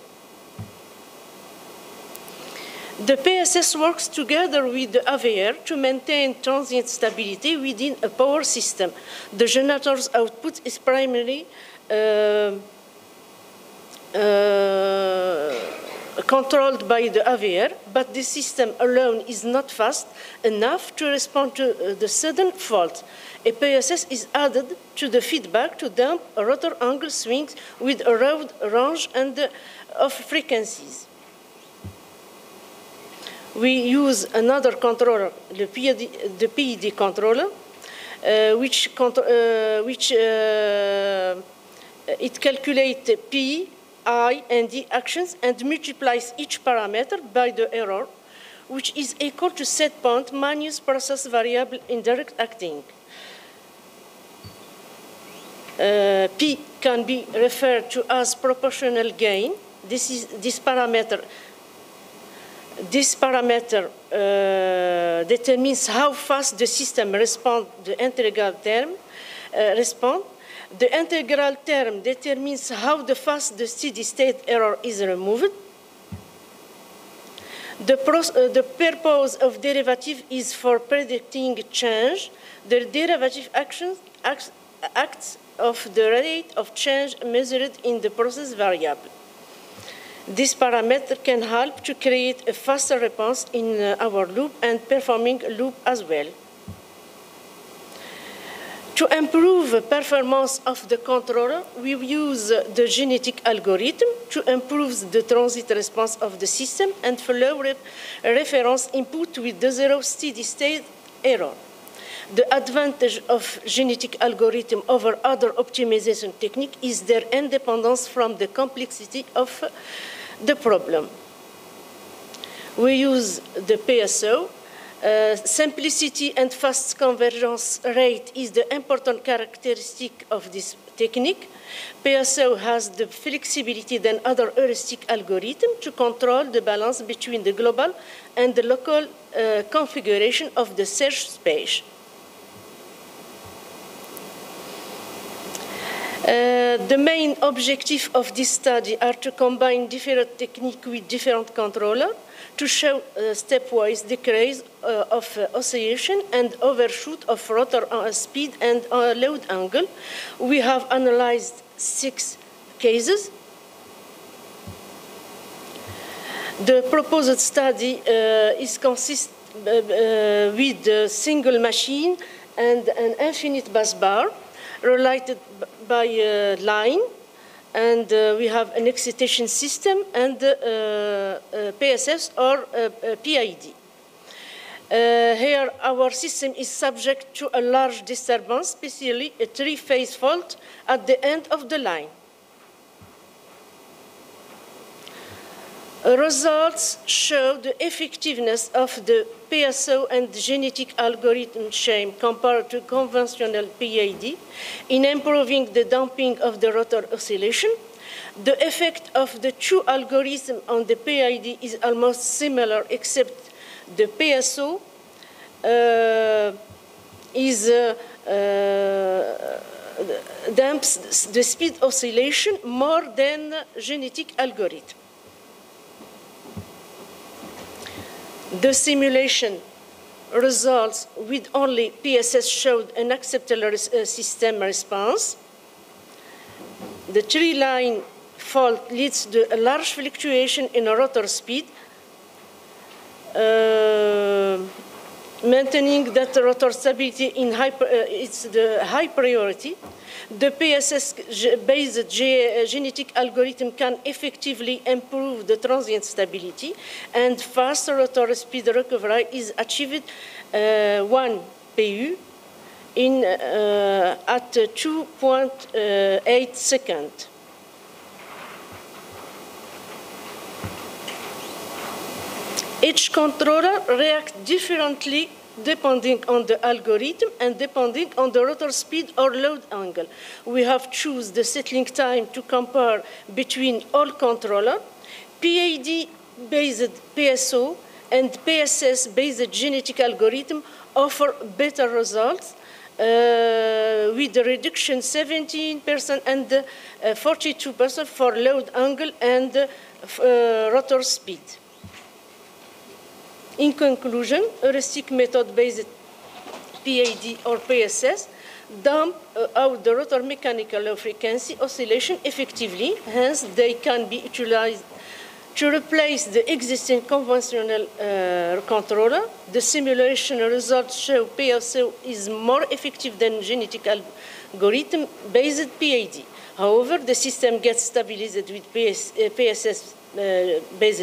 The PSS works together with the AVR to maintain transient stability within a power system. The generator's output is primarily controlled by the AVR, but the system alone is not fast enough to respond to the sudden fault. A PSS is added to the feedback to damp rotor angle swings with a broad range of frequencies. We use another controller, the PED controller, which it calculates P, I, and D actions and multiplies each parameter by the error, which is equal to set point minus process variable indirect acting. P can be referred to as proportional gain. This parameter determines how fast the system responds to the integral term. The integral term determines how fast the steady-state error is removed. The purpose of derivative is for predicting change. The derivative acts of the rate of change measured in the process variable. This parameter can help to create a faster response in our loop and performing loop as well. To improve the performance of the controller, we use the genetic algorithm to improve the transit response of the system and follow reference input with the zero steady-state error. The advantage of genetic algorithm over other optimization technique is their independence from the complexity of the problem. We use the PSO. Simplicity and fast convergence rate is the important characteristic of this technique. PSO has the flexibility than other heuristic algorithms to control the balance between the global and the local configuration of the search space. The main objective of this study are to combine different techniques with different controllers to show stepwise decrease of oscillation and overshoot of rotor speed and load angle. We have analyzed 6 cases. The proposed study is consist with a single machine and an infinite bus bar related by a line, and we have an excitation system and PSS or PID. Here our system is subject to a large disturbance, especially a 3-phase fault at the end of the line. Results show the effectiveness of the PSO and genetic algorithm chain compared to conventional PID in improving the damping of the rotor oscillation. The effect of the 2 algorithms on the PID is almost similar, except the PSO damps the speed oscillation more than genetic algorithm. The simulation results with only PSS showed an acceptable system response. The 3-line fault leads to a large fluctuation in rotor speed. Maintaining that rotor stability in it's the high priority. The PSS-based genetic algorithm can effectively improve the transient stability, and fast rotor speed recovery is achieved 1 PU at 2.8 seconds. Each controller reacts differently depending on the algorithm and depending on the rotor speed or load angle. We have chosen the settling time to compare between all controllers. PID-based PSO and PSS-based genetic algorithm offer better results with the reduction 17% and 42% for load angle and rotor speed. In conclusion, heuristic method-based PID or PSS dump out the rotor mechanical low frequency oscillation effectively. Hence, they can be utilized to replace the existing conventional controller. The simulation results show PSO is more effective than genetic algorithm-based PID. However, the system gets stabilized with PSS-based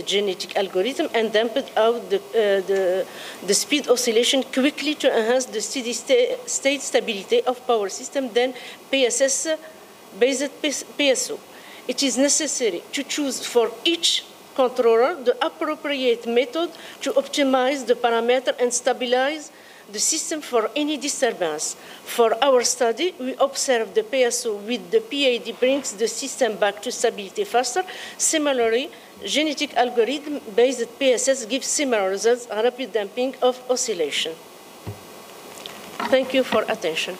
genetic algorithm and damped out the speed oscillation quickly to enhance the steady state stability of power system than PSS-based PSO. It is necessary to choose for each controller the appropriate method to optimize the parameter and stabilize the system for any disturbance. For our study, we observed the PSO with the PID brings the system back to stability faster. Similarly, genetic algorithm-based PSS gives similar results, a rapid damping of oscillation. Thank you for attention.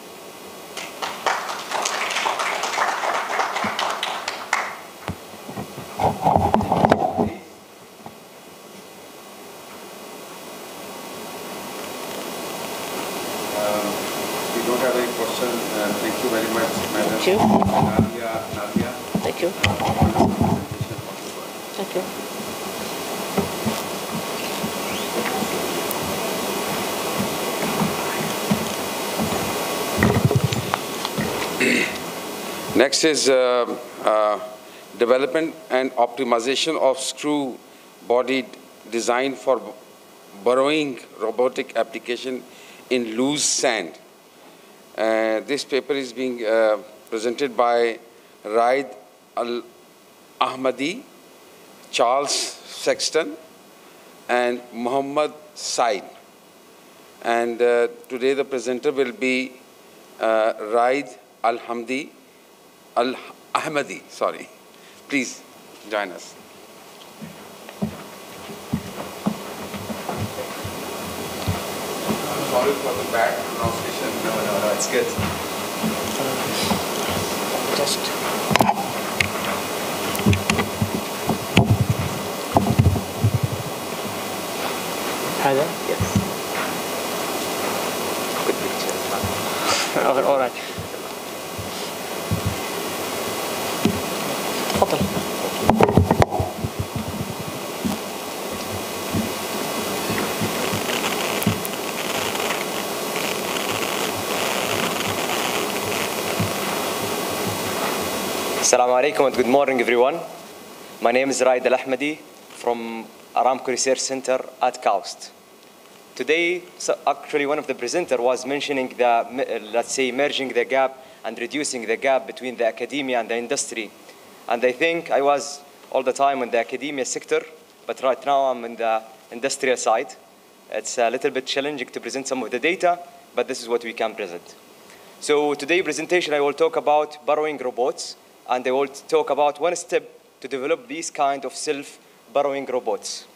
We don't have any question. Thank you very much, Madam. Thank you. Nadia. Thank you. Thank you. Next is development and optimization of screw body design for burrowing robotic application in loose sand. This paper is being presented by Raid Al-Ahmadi, Charles Sexton, and Muhammad Said. And today the presenter will be Raid Al-Ahmadi. Sorry. Please join us. Sorry for the bad pronunciation. No, it's good. Just. هذا؟ Yes. Good picture. All right. تفضل. Assalamu alaikum and good morning, everyone. My name is Raid Al-Ahmadi from Aramco Research Center at KAUST. Today, actually, one of the presenters was mentioning the, let's say, merging the gap and reducing the gap between the academia and the industry. And I think I was all the time in the academia sector, but right now I'm in the industrial side. It's a little bit challenging to present some of the data, but this is what we can present. So today's presentation, I will talk about burrowing robots, and I will talk about one step to develop these kind of self-burrowing robots.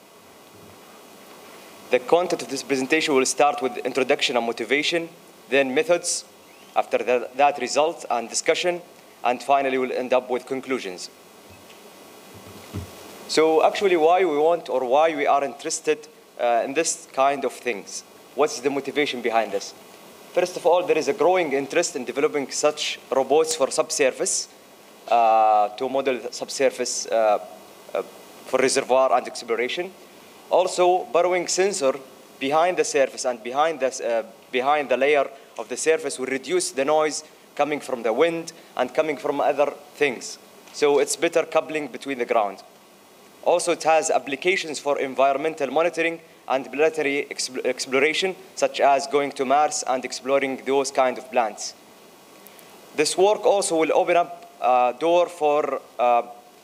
The content of this presentation will start with introduction and motivation, then methods, after that results and discussion, and finally we'll end up with conclusions. So actually why we want or why we are interested in this kind of things. What's the motivation behind this? First of all, there is a growing interest in developing such robots for subsurface, to model subsurface for reservoir and exploration. Also, burrowing sensor behind the surface and behind the layer of the surface will reduce the noise coming from the wind and coming from other things. So it's better coupling between the ground. Also, it has applications for environmental monitoring and planetary exploration, such as going to Mars and exploring those kind of planets. This work also will open up a door for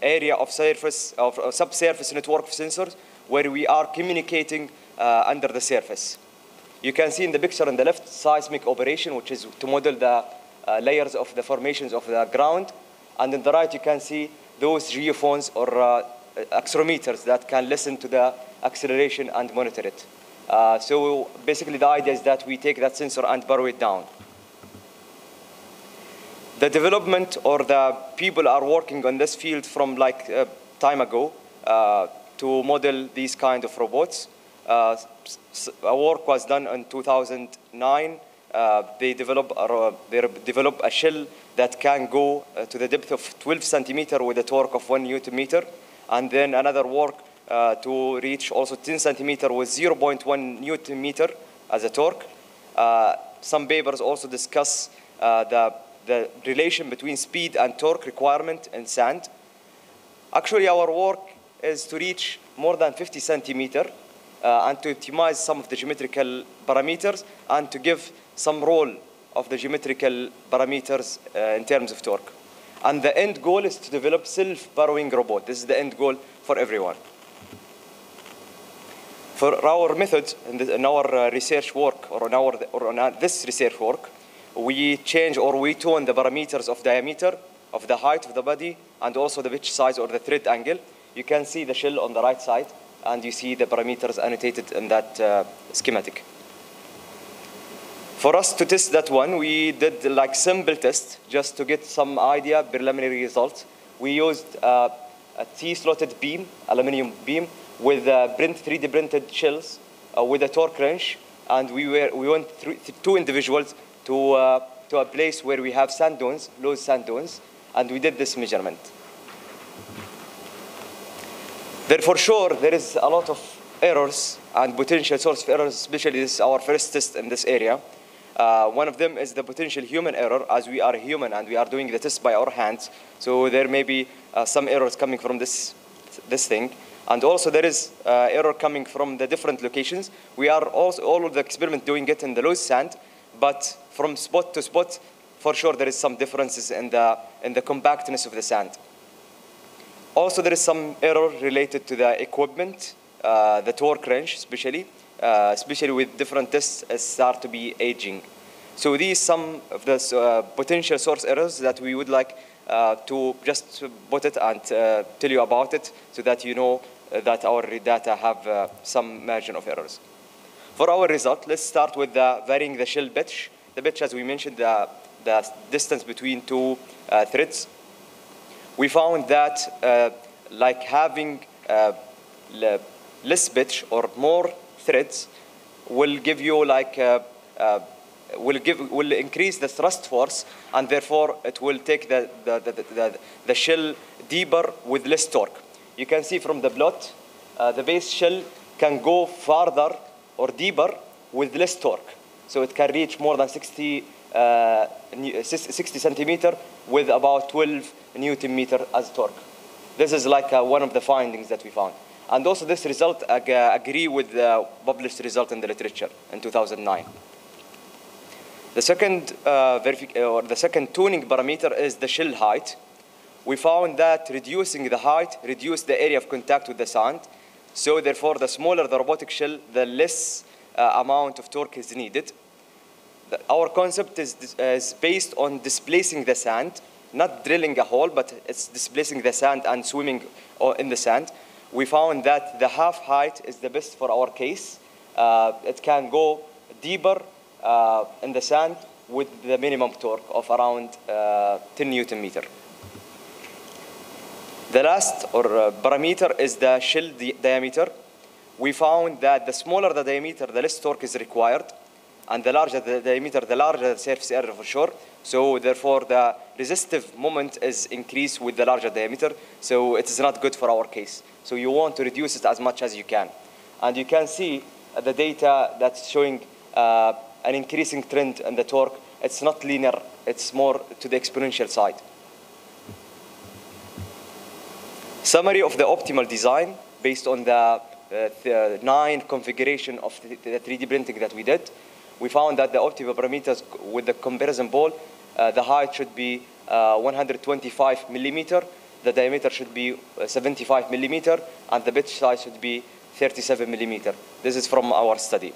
area of surface, of subsurface network of sensors, where we are communicating under the surface. You can see in the picture on the left, seismic operation, which is to model the layers of the formations of the ground. And on the right, you can see those geophones or accelerometers that can listen to the acceleration and monitor it. So basically, the idea is that we take that sensor and burrow it down. The development or the people are working on this field from like time ago to model these kind of robots. A work was done in 2009. They developed a shell that can go to the depth of 12 centimeters with a torque of 1 Newton meter. And then another work to reach also 10 centimeters with 0.1 Newton meter as a torque. Some papers also discuss the relation between speed and torque requirement in sand. Actually, our work is to reach more than 50 centimeters and to optimize some of the geometrical parameters and to give some role of the geometrical parameters in terms of torque. And the end goal is to develop self-burrowing robot. This is the end goal for everyone. For our method in our research work, or on this research work, we change or we tune the parameters of diameter, of the height of the body, and also the pitch size or the thread angle. You can see the shell on the right side, and you see the parameters annotated in that schematic. For us to test that one, we did like simple test just to get some idea, preliminary results. We used a T-slotted beam, aluminum beam, with 3D printed shells with a torque wrench, and we went through 2 individuals to a place where we have sand dunes, loose sand dunes, and we did this measurement. There, for sure, there is a lot of errors and potential source of errors, especially this is our first test in this area. One of them is the potential human error, as we are human and we are doing the test by our hands. So there may be some errors coming from this thing. And also there is error coming from the different locations. We are also all of the experiment doing it in the loose sand, but from spot to spot, for sure there is some differences in the compactness of the sand. Also there is some error related to the equipment, the torque wrench especially with different tests start to be aging. So these some of the potential source errors that we would like to just put it and tell you about it so that you know that our data have some margin of errors. For our result, let's start with varying the shell pitch. The pitch, as we mentioned, the distance between 2 threads. We found that like having less pitch or more threads will give you like will increase the thrust force, and therefore it will take the shell deeper with less torque. You can see from the plot, the base shell can go farther or deeper with less torque. So it can reach more than 60 centimeter with about 12 Newton meter as torque. This is like one of the findings that we found. And also this result agree with the published result in the literature in 2009. The second the second tuning parameter is the shell height. We found that reducing the height reduced the area of contact with the sand. So therefore, the smaller the robotic shell, the less amount of torque is needed. Our concept is based on displacing the sand, not drilling a hole, but it's displacing the sand and swimming in the sand. We found that the half height is the best for our case. It can go deeper in the sand with the minimum torque of around 10 Newton meter. The last parameter is the shell diameter. We found that the smaller the diameter, the less torque is required, and the larger the diameter, the larger the surface area for sure. So therefore, the resistive moment is increased with the larger diameter. So it is not good for our case. So you want to reduce it as much as you can. And you can see the data that's showing an increasing trend in the torque. It's not linear, it's more to the exponential side. Summary of the optimal design based on the 9 configuration of the 3D printing that we did. We found that the optimal parameters with the comparison ball, the height should be 125 millimeter, the diameter should be 75 millimeter, and the pitch size should be 37 millimeter. This is from our study.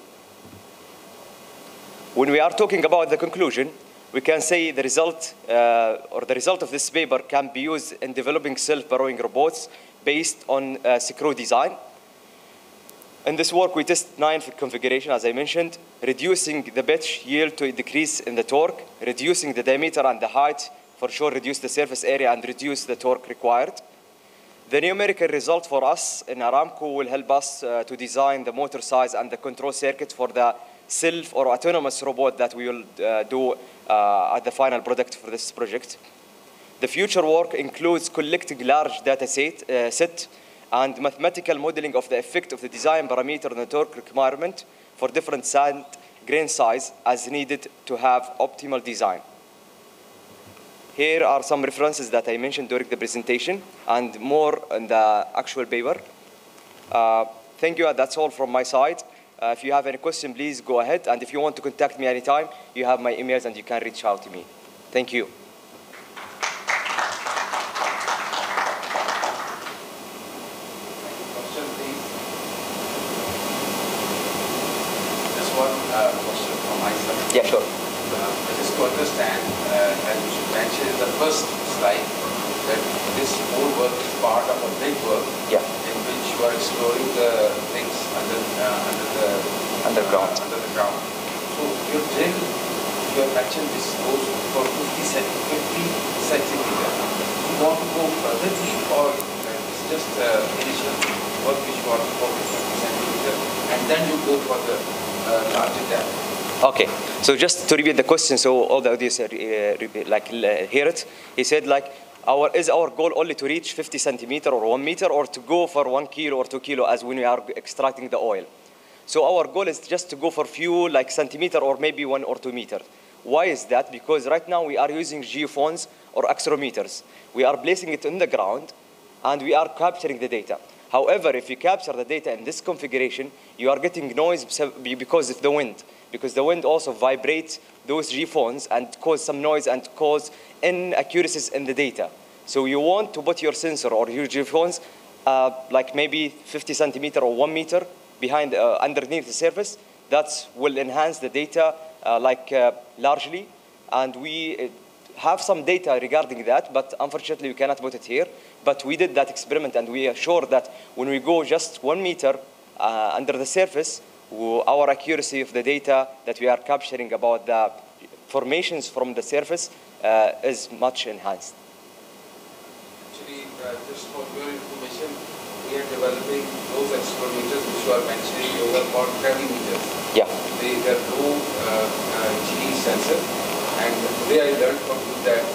When we are talking about the conclusion, we can say the result of this paper can be used in developing self-burrowing robots based on screw design. In this work, we test 9 configurations, as I mentioned, reducing the pitch yield to a decrease in the torque, reducing the diameter and the height, for sure reduce the surface area and reduce the torque required. The numerical result for us in Aramco will help us to design the motor size and the control circuit for the self or autonomous robot that we will do at the final product for this project. The future work includes collecting large data set and mathematical modeling of the effect of the design parameter and the torque requirement for different sand grain size as needed to have optimal design. Here are some references that I mentioned during the presentation and more in the actual paper. Thank you, that's all from my side. If you have any question, please go ahead. And if you want to contact me anytime, you have my emails and you can reach out to me. Thank you. Question, please. Just one question from my side. Yeah, sure. Just to understand, as you mentioned in the first slide, that this whole work is part of a big work in which you are exploring the things underground. So your drill, you have mentioned this goes for 50 centimeter. You want to go further deep, or it's just initial work which you want to go to 50 centimeter and then you go for the larger depth? Okay, so just to repeat the question, so all the audience hear it. He said is our goal only to reach 50 centimeter or 1 meter, or to go for 1 kilo or 2 kilo as when we are extracting the oil? So our goal is just to go for few centimeter or maybe 1 or 2 meter. Why is that? Because right now we are using geophones or accelerometers. We are placing it in the ground and we are capturing the data. However, if you capture the data in this configuration, you are getting noise because of the wind. Because the wind also vibrates those geophones and cause some noise and cause inaccuracies in the data. So you want to put your sensor or your geophones maybe 50 centimeter or 1 meter behind underneath the surface. That will enhance the data largely. And we have some data regarding that, but unfortunately we cannot put it here. But we did that experiment and we are sure that when we go just 1 meter under the surface, our accuracy of the data that we are capturing about the formations from the surface is much enhanced. Actually, just for your information, we are developing those accelerometers which you are mentioning. Those are called gravimeters. Yeah. They are low G sensor, and today I learned from you that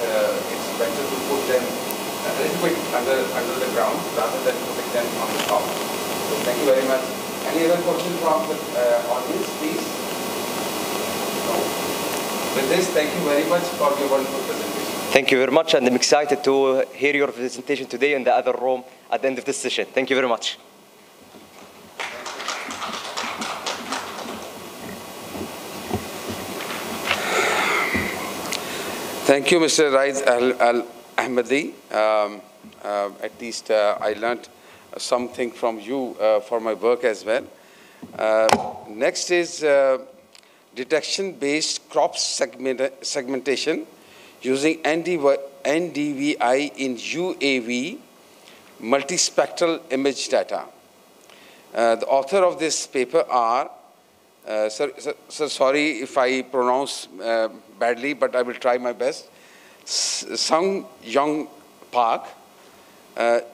it's better to put them a little bit under the ground rather than putting them on the top. So thank you very much. Any other question from the audience, please? No. With this, thank you very much for your wonderful presentation. Thank you very much, and I'm excited to hear your presentation today in the other room at the end of this session. Thank you very much. Thank you, Mr. Raid Al-Ahmadi. At least I learned something from you for my work as well. Next is detection-based crop segmentation using NDVI in UAV multispectral image data. The author of this paper are, sorry if I pronounce badly, but I will try my best, Sung Yong Park,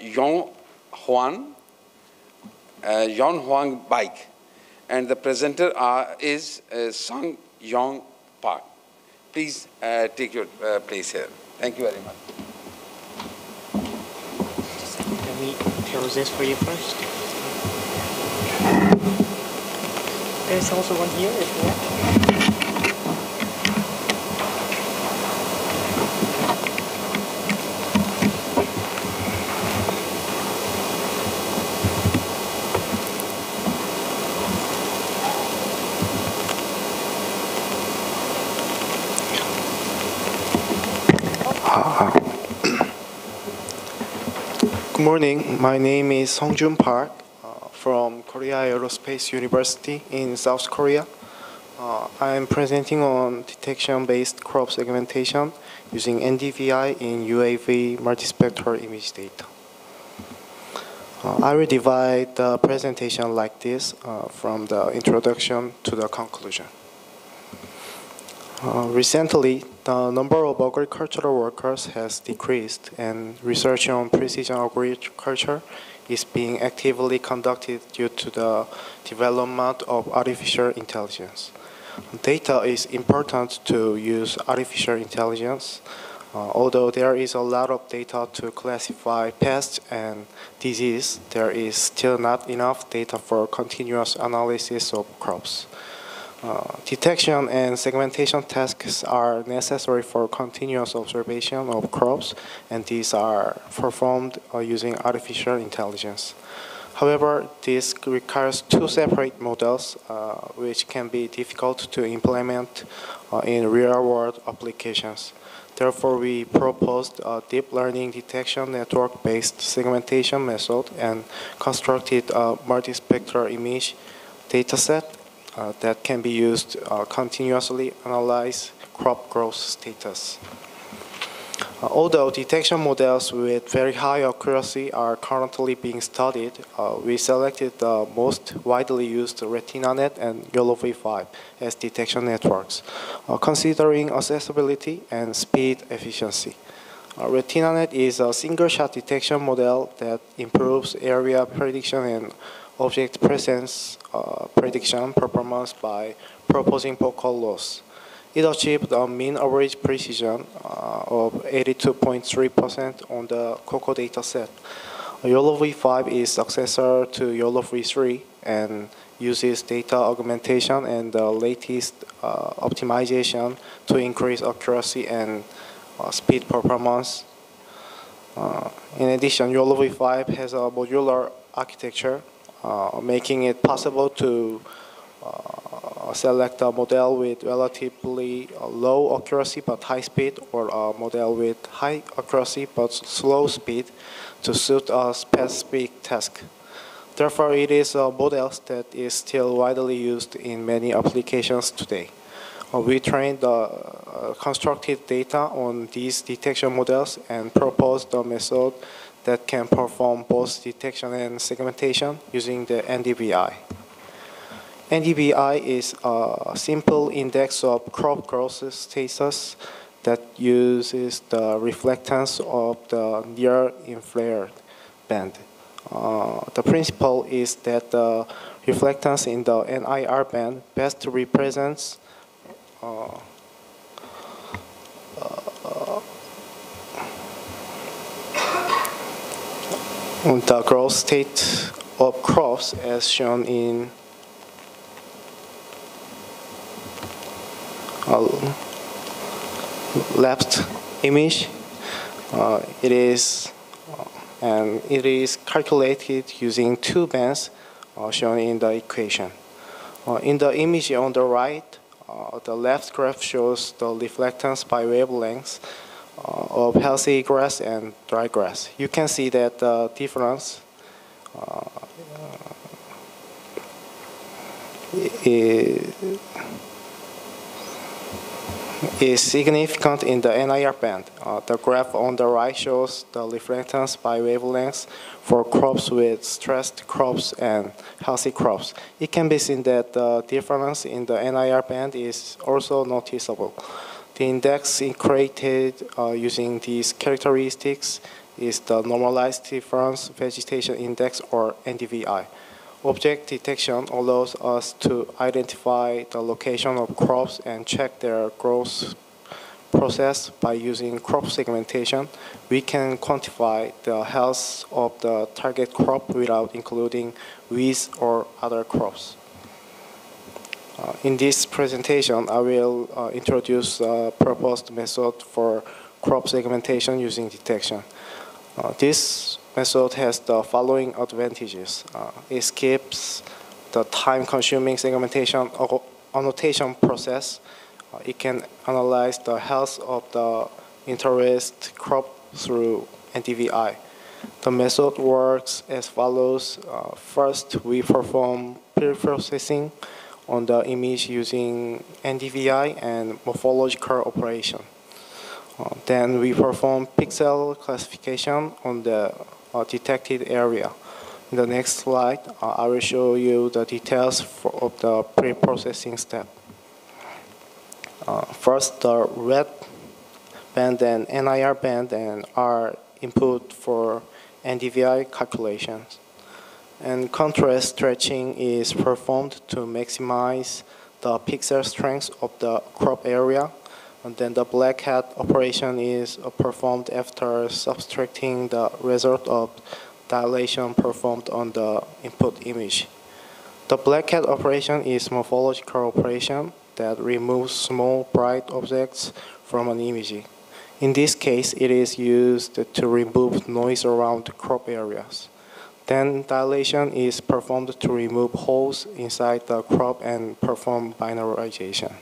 Yong Huang Baik, and the presenter is Sung Yong Park. Please take your place here. Thank you very much. Let me close this for you first. There's also one here if you want. Good morning. My name is Songjun Park from Korea Aerospace University in South Korea. I am presenting on detection-based crop segmentation using NDVI in UAV multispectral image data. I will divide the presentation like this from the introduction to the conclusion. Recently, the number of agricultural workers has decreased, and research on precision agriculture is being actively conducted due to the development of artificial intelligence. Data is important to use artificial intelligence, although there is a lot of data to classify pests and disease, there is still not enough data for continuous analysis of crops. Detection and segmentation tasks are necessary for continuous observation of crops, and these are performed using artificial intelligence. However, this requires two separate models, which can be difficult to implement in real-world applications. Therefore, we proposed a deep learning detection network-based segmentation method and constructed a multispectral image dataset that can be used continuously analyze crop growth status. Although detection models with very high accuracy are currently being studied, we selected the most widely used RetinaNet and YellowV5 as detection networks, considering accessibility and speed efficiency. RetinaNet is a single-shot detection model that improves area prediction and object presence prediction performance by proposing focal loss. It achieved a mean average precision of 82.3% on the COCO data set. YellowV5 is successor to YellowV3 and uses data augmentation and the latest optimization to increase accuracy and speed performance. In addition, YellowV5 has a modular architecture, making it possible to select a model with relatively low accuracy but high speed, or a model with high accuracy but slow speed to suit a specific task. Therefore, it is a model that is still widely used in many applications today. We trained the constructed data on these detection models and proposed a method that can perform both detection and segmentation using the NDVI. NDVI is a simple index of crop growth status that uses the reflectance of the near-infrared band. The principle is that the reflectance in the NIR band best represents the growth state of crops as shown in left image. It is calculated using two bands shown in the equation. In the image on the right, the left graph shows the reflectance by wavelengths of healthy grass and dry grass. You can see that the difference is significant in the NIR band. The graph on the right shows the reflectance by wavelengths for crops with stressed crops and healthy crops. It can be seen that the difference in the NIR band is also noticeable. The index created using these characteristics is the normalized difference vegetation index, or NDVI. Object detection allows us to identify the location of crops and check their growth process. By using crop segmentation, we can quantify the health of the target crop without including weeds or other crops. In this presentation, I will introduce a proposed method for crop segmentation using detection. This method has the following advantages. It skips the time-consuming segmentation or annotation process. It can analyze the health of the interest crop through NDVI. The method works as follows. First, we perform pre-processing on the image using NDVI and morphological operation. Then we perform pixel classification on the detected area. In the next slide, I will show you the details of the pre-processing step. First, the red band and NIR band are input for NDVI calculations. And contrast stretching is performed to maximize the pixel strength of the crop area. And then the black hat operation is performed after subtracting the result of dilation performed on the input image. The black hat operation is morphological operation that removes small bright objects from an image. In this case, it is used to remove noise around the crop areas. Then dilation is performed to remove holes inside the crop and perform binarization.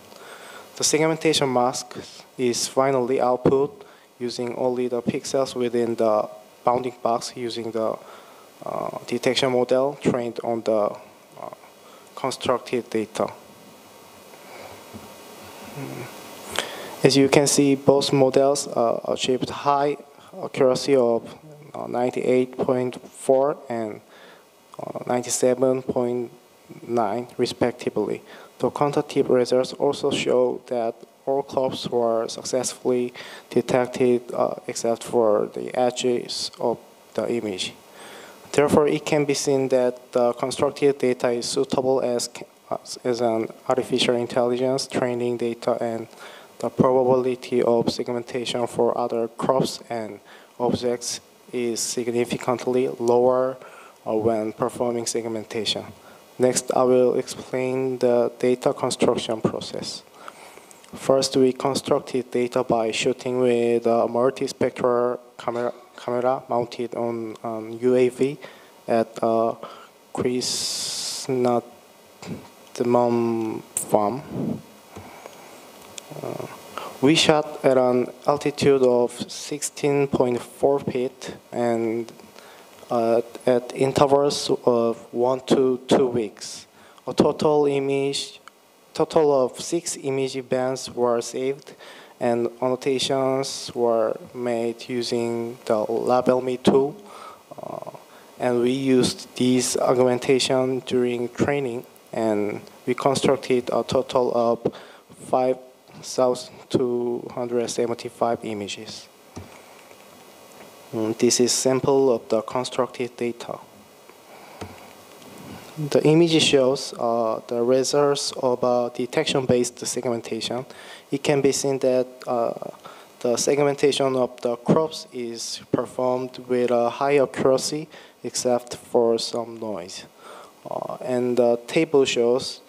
The segmentation mask is finally output using only the pixels within the bounding box using the detection model trained on the constructed data. As you can see, both models achieved high accuracy of 98.4 and 97.9 respectively. The quantitative results also show that all crops were successfully detected except for the edges of the image. Therefore, it can be seen that the constructed data is suitable as an artificial intelligence training data, and the probability of segmentation for other crops and objects is significantly lower when performing segmentation. Next, I will explain the data construction process. First, we constructed data by shooting with a multispectral camera mounted on UAV at a chrysanthemum farm. We shot at an altitude of 16.4 feet and at intervals of 1 to 2 weeks. A total of 6 image bands were saved, and annotations were made using the LabelMe tool. And we used these augmentation during training, and we constructed a total of 5,275 images. This is sample of the constructed data. The image shows the results of detection-based segmentation. It can be seen that the segmentation of the crops is performed with a high accuracy except for some noise. And the table shows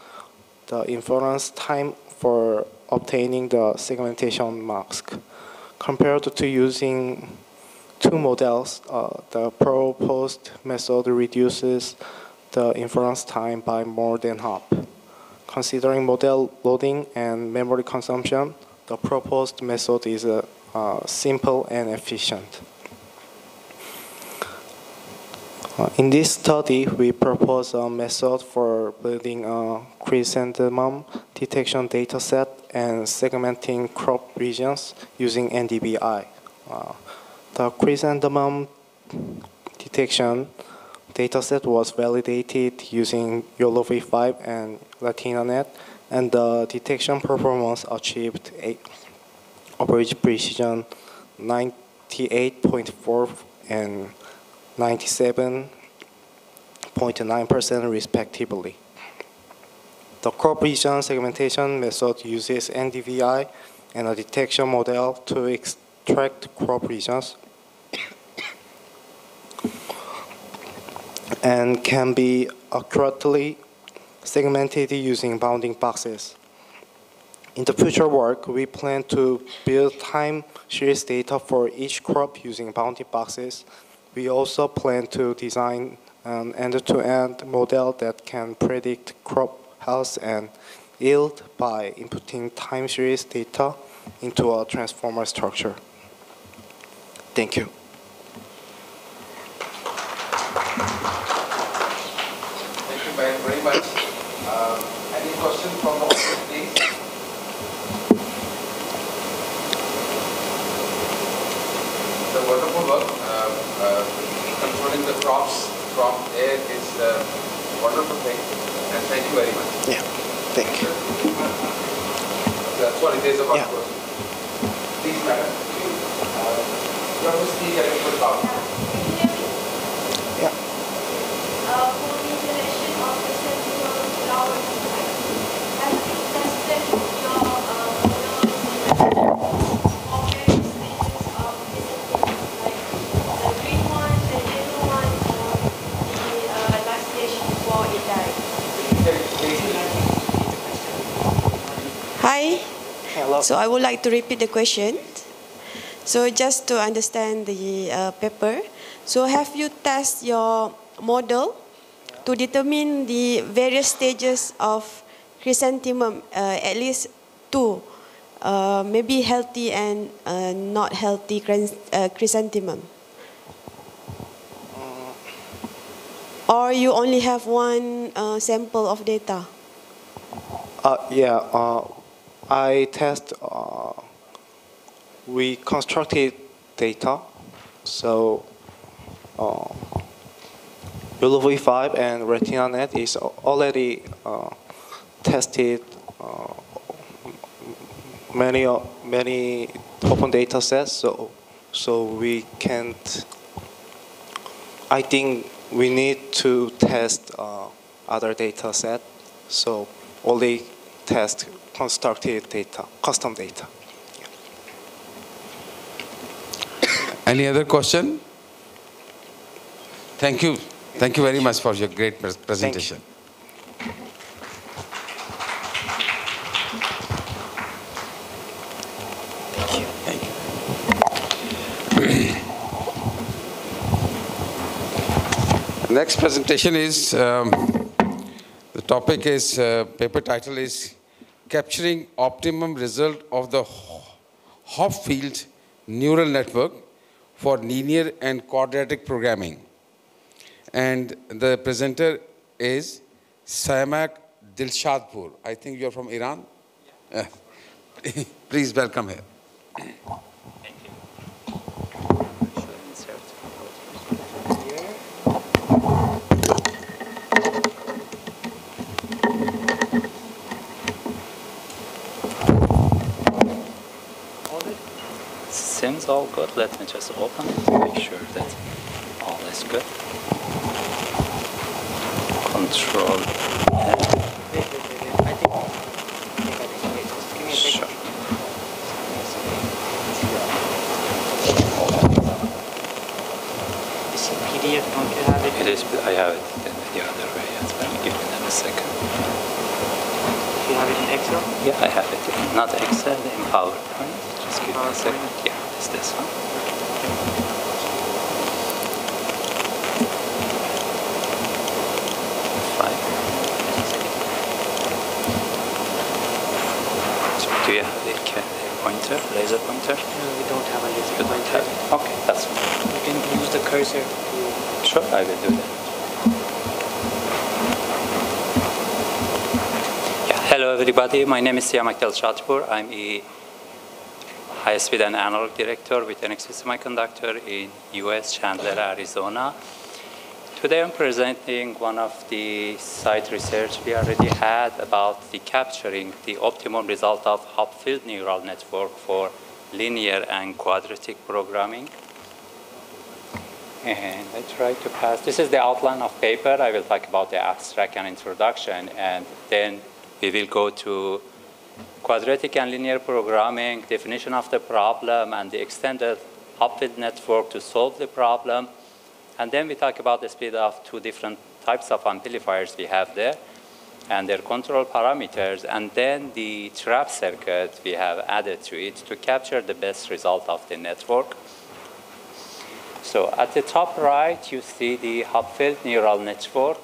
the inference time for obtaining the segmentation mask. Compared to using 2 models, the proposed method reduces the inference time by more than half. Considering model loading and memory consumption, the proposed method is simple and efficient. In this study, we propose a method for building a chrysanthemum detection dataset and segmenting crop regions using NDVI. The chrysanthemum detection dataset was validated using YOLO v5 and LatinaNet, and the detection performance achieved average precision 98.4 and 97.9% respectively. The crop region segmentation method uses NDVI and a detection model to extract crop regions and can be accurately segmented using bounding boxes. In the future work, we plan to build time series data for each crop using bounding boxes. We also plan to design an end-to-end model that can predict crop health and yield by inputting time series data into a transformer structure. Thank you. Thank you very much. Any questions from the audience, please? It's a wonderful work. Controlling the crops from air is a wonderful thing. And thank you very much. Yeah, thank you. That's what it is about. Yeah. Please, madam. You have to speak a little bit loud. Yeah. For the installation of the central flower design, have you tested your various stages of disappearance, like the green one, the yellow one, or the last stage before it died? Hi. Hello. So I would like to repeat the question. So just to understand the paper, so have you tested your model to determine the various stages of chrysanthemum, at least two, maybe healthy and not healthy chrysanthemum? Or you only have one sample of data? I test, we constructed data, so ULV5 and RetinaNet is already tested many open data sets, so we can't, I think we need to test other data set, so only test constructed data, custom data. Any other question? Thank you. Thank you very much for your great presentation. Thank you. Next presentation is, the topic is, paper title is Capturing Optimum Result of the Hopfield Neural Network for Linear and Quadratic Programming. And the presenter is Samak Dilshadpur. I think you're from Iran? Yeah. Please welcome here. Seems all good. Let me just open it to make sure that all is good. Control F. Sure. Is it PDF? Don't you have it? It is, I have it in the other way as well. Give me that a second. You have it in Excel? Yeah, I have it in, not Excel, in PowerPoint. Just give me a second. Yeah, it's this one. Do you have the pointer, laser pointer? No, we don't have a laser You don't pointer. have it? Okay, that's fine. You can use the cursor. Sure, I will do that. Yeah, hello everybody. My name is Samak Dilshadpur. I'm a high-speed and analog director with NXP Semiconductor in US, Chandler, Arizona. Today I'm presenting one of the site research we already had about the capturing the optimum result of Hopfield neural network for linear and quadratic programming. And I try to pass. This is the outline of paper. I will talk about the abstract and introduction, and then we will go to quadratic and linear programming, definition of the problem, and the extended Hopfield network to solve the problem. And then we talk about the speed of two different types of amplifiers we have there. and their control parameters, and then the trap circuit we have added to it to capture the best result of the network. So at the top right, you see the Hopfield neural network,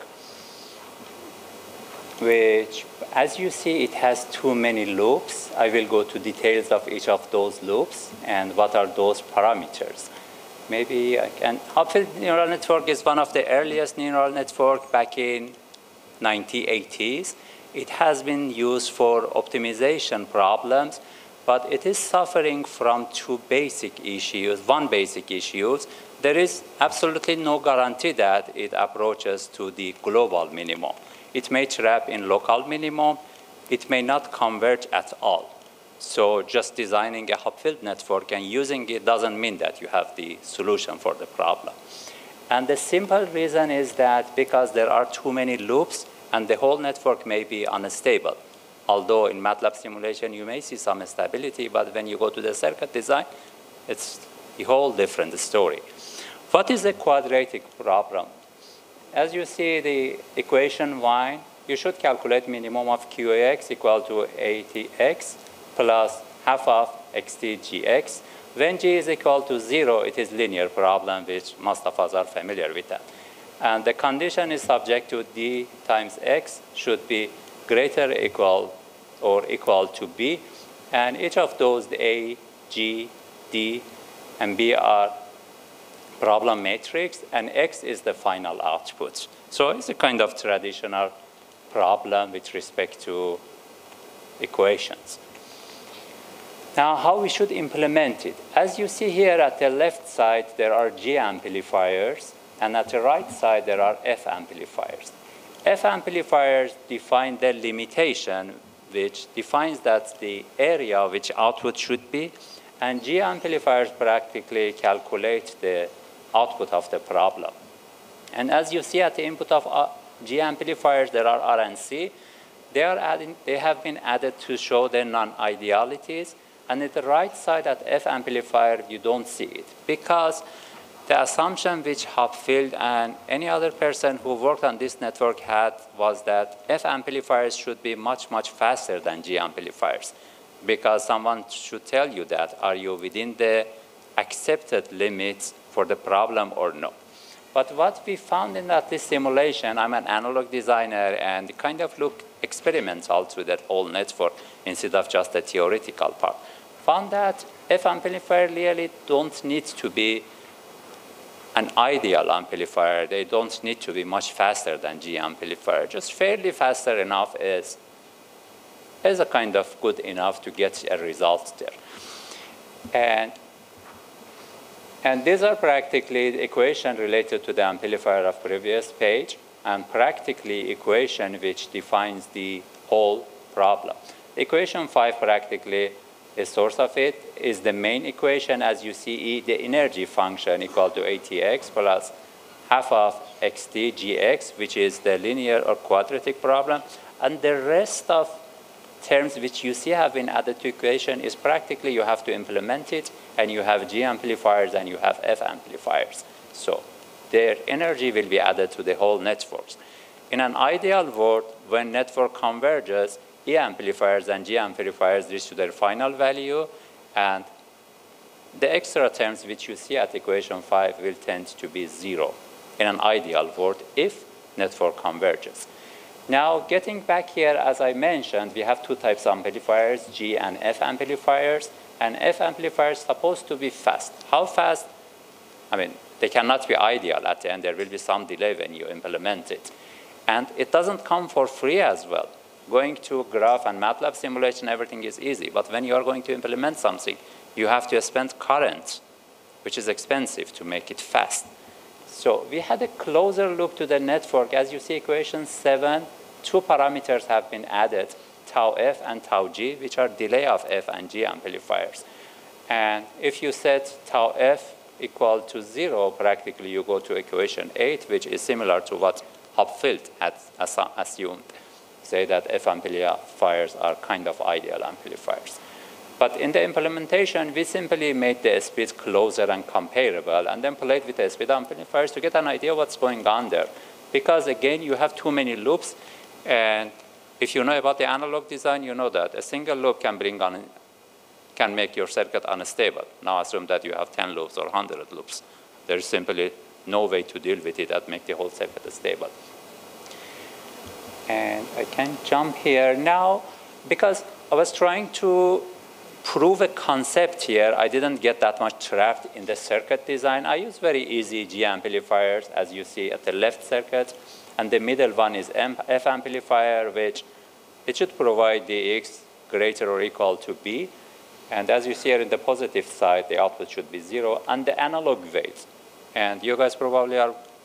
which, as you see, it has too many loops. I will go to details of each of those loops and what are those parameters. Maybe I can. Hopfield neural network is one of the earliest neural network back in 1980s. It has been used for optimization problems, but it is suffering from two basic issues. One basic issue, there is absolutely no guarantee that it approaches to the global minimum. It may trap in local minimum. It may not converge at all. So just designing a Hopfield network and using it doesn't mean that you have the solution for the problem. And the simple reason is that because there are too many loops and the whole network may be unstable. Although in MATLAB simulation you may see some stability, but when you go to the circuit design, it's a whole different story. What is a quadratic problem? As you see the equation y, you should calculate minimum of qx equal to atx plus half of xtgx. When g is equal to 0, it is linear problem, which most of us are familiar with that. And the condition is subject to d times x should be greater equal or equal to b. And each of those, a, g, d, and b are problem matrix, and x is the final output. So it's a kind of traditional problem with respect to equations. Now, how we should implement it? As you see here at the left side, there are G amplifiers, and at the right side, there are F amplifiers. F amplifiers define the limitation, which defines that the area which output should be, and G amplifiers practically calculate the output of the problem. And as you see at the input of G amplifiers, there are R and C. They have been added to show their non-idealities. And at the right side at F amplifier, you don't see it. Because the assumption which Hopfield and any other person who worked on this network had was that F amplifiers should be much, much faster than G amplifiers. Because someone should tell you that, are you within the accepted limits for the problem or no? But what we found in this simulation, I'm an analog designer and kind of look experimental to that whole network instead of just the theoretical part. Found that F amplifier really don't need to be an ideal amplifier. They don't need to be much faster than G amplifier. Just fairly faster enough is a kind of good enough to get a result there. And these are practically the equation related to the amplifier of previous page, and practically equation which defines the whole problem. Equation 5 practically, a source of it is the main equation. As you see, the energy function equal to ATX plus half of XT GX, which is the linear or quadratic problem. And the rest of terms which you see have been added to equation is practically you have to implement it, and you have G amplifiers and you have F amplifiers. So their energy will be added to the whole networks. In an ideal world, when network converges, E amplifiers and G amplifiers reach to their final value, and the extra terms which you see at equation 5 will tend to be 0 in an ideal world if network converges. Now, getting back here, as I mentioned, we have two types of amplifiers, G and F amplifiers, and F amplifiers supposed to be fast. How fast? I mean, they cannot be ideal at the end. There will be some delay when you implement it. And it doesn't come for free as well. Going to graph and MATLAB simulation, everything is easy. But when you are going to implement something, you have to spend current, which is expensive to make it fast. So we had a closer look to the network. As you see, equation 7, two parameters have been added, tau F and tau G, which are delay of F and G amplifiers. And if you set tau F equal to 0, practically you go to equation 8, which is similar to what Hopfield had assumed. Say that F amplifiers are kind of ideal amplifiers. But in the implementation, we simply made the speed closer and comparable, and then played with the speed amplifiers to get an idea what's going on there. Because again, you have too many loops, and If you know about the analog design, you know that a single loop can make your circuit unstable. Now assume that you have 10 loops or 100 loops. There's simply no way to deal with it that make the whole circuit stable. And I can jump here now because I was trying to prove a concept here. I didn't get that much trapped in the circuit design. I use very easy G amplifiers, as you see at the left circuit. And the middle one is F amplifier, which it should provide the X greater or equal to B. And as you see here in the positive side, the output should be 0. And the analog waves. And you guys probably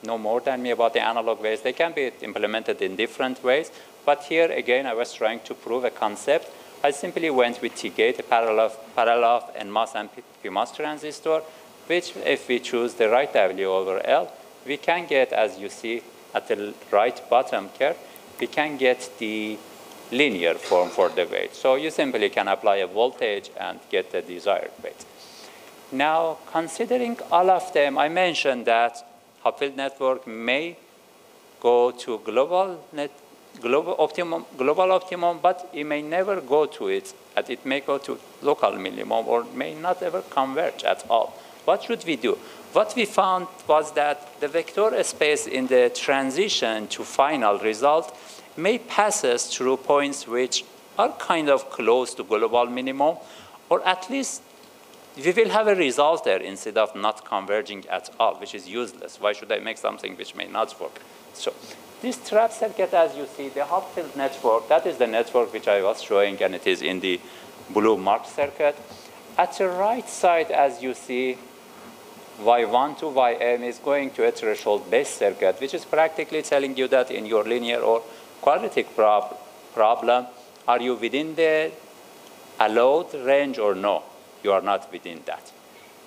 know more than me about the analog waves. They can be implemented in different ways. But here, again, I was trying to prove a concept. I simply went with T-gate, a parallel NMOS and PMOS transistor, which if we choose the right W over L, we can get, as you see at the right bottom curve, we can get the linear form for the weight. So you simply can apply a voltage and get the desired weight. Now, considering all of them, I mentioned that Hopfield network may go to global optimum, but it may never go to it. It may go to local minimum or may not ever converge at all. What should we do? What we found was that the vector space in the transition to final result may pass us through points which are kind of close to global minimum, or at least we will have a result there instead of not converging at all, which is useless. Why should I make something which may not work? So this trap circuit, as you see, the Hopfield network, that is the network which I was showing, and it is in the blue marked circuit. At the right side, as you see, Y1 to Ym is going to a threshold-based circuit, which is practically telling you that in your linear or quadratic problem, are you within the allowed range or no? You are not within that.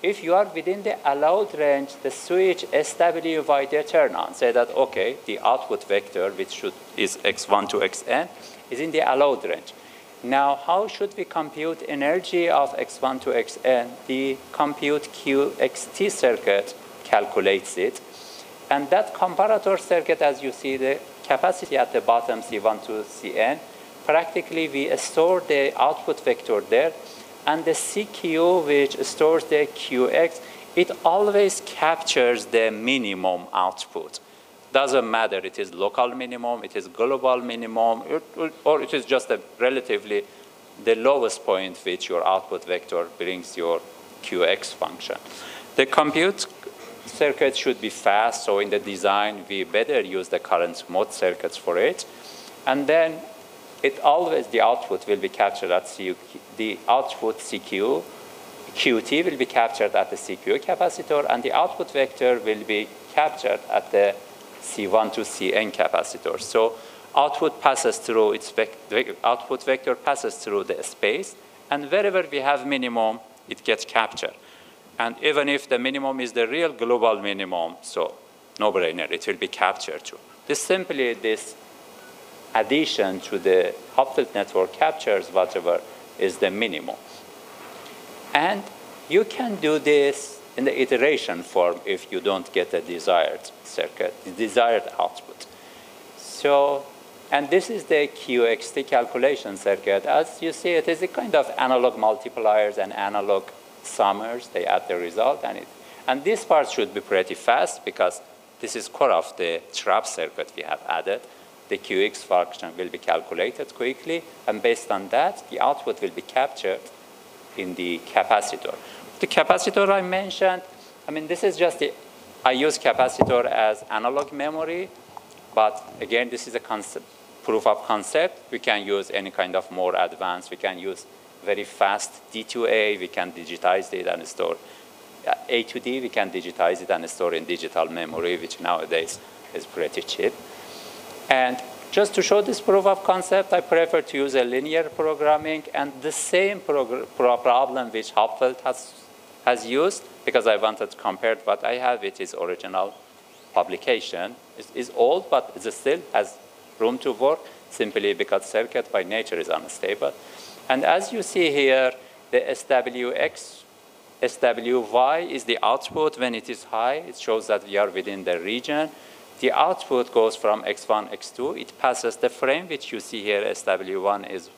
If you are within the allowed range, the switch SWY turn on. Say that, okay, the output vector, which is x1 to xn, is in the allowed range. Now, how should we compute energy of x1 to xn? The compute QXT circuit calculates it. And that comparator circuit, as you see, the capacity at the bottom, C1 to Cn, practically we store the output vector there. And the CQ, which stores the QX, it always captures the minimum output. Doesn't matter, it is local minimum, it is global minimum, or it is just relatively the lowest point which your output vector brings your QX function. The compute circuit should be fast, so in the design, we better use the current mode circuits for it. And then the output will be captured at the output CQ, QT will be captured at the CQ capacitor, and the output vector will be captured at the C1 to Cn capacitor. So output passes through output vector passes through the space, and wherever we have minimum, it gets captured. And even if the minimum is the real global minimum, so no-brainer, it will be captured too. This addition to the Hopfield network captures whatever is the minimum. And you can do this in the iteration form if you don't get the desired circuit, the desired output. So, and this is the QXT calculation circuit. As you see, it is a kind of analog multipliers and analog summers. They add the result, and this part should be pretty fast because this is core of the trap circuit we have added. The QX function will be calculated quickly, and based on that, the output will be captured in the capacitor. The capacitor I mentioned, this is just I use capacitor as analog memory, but again, this is a proof of concept. We can use any kind of more advanced. We can use very fast D2A. We can digitize it and store A to D. We can digitize it and store in digital memory, which nowadays is pretty cheap. And just to show this proof of concept, I prefer to use a linear programming and the same problem which Hopfield has used, because I wanted to compare what I have with his original publication. It's old, but it still has room to work, simply because circuit by nature is unstable. And as you see here, the SWY is the output when it is high. It shows that we are within the region. the output goes from X1, X2. It passes the frame, which you see here, SW1 is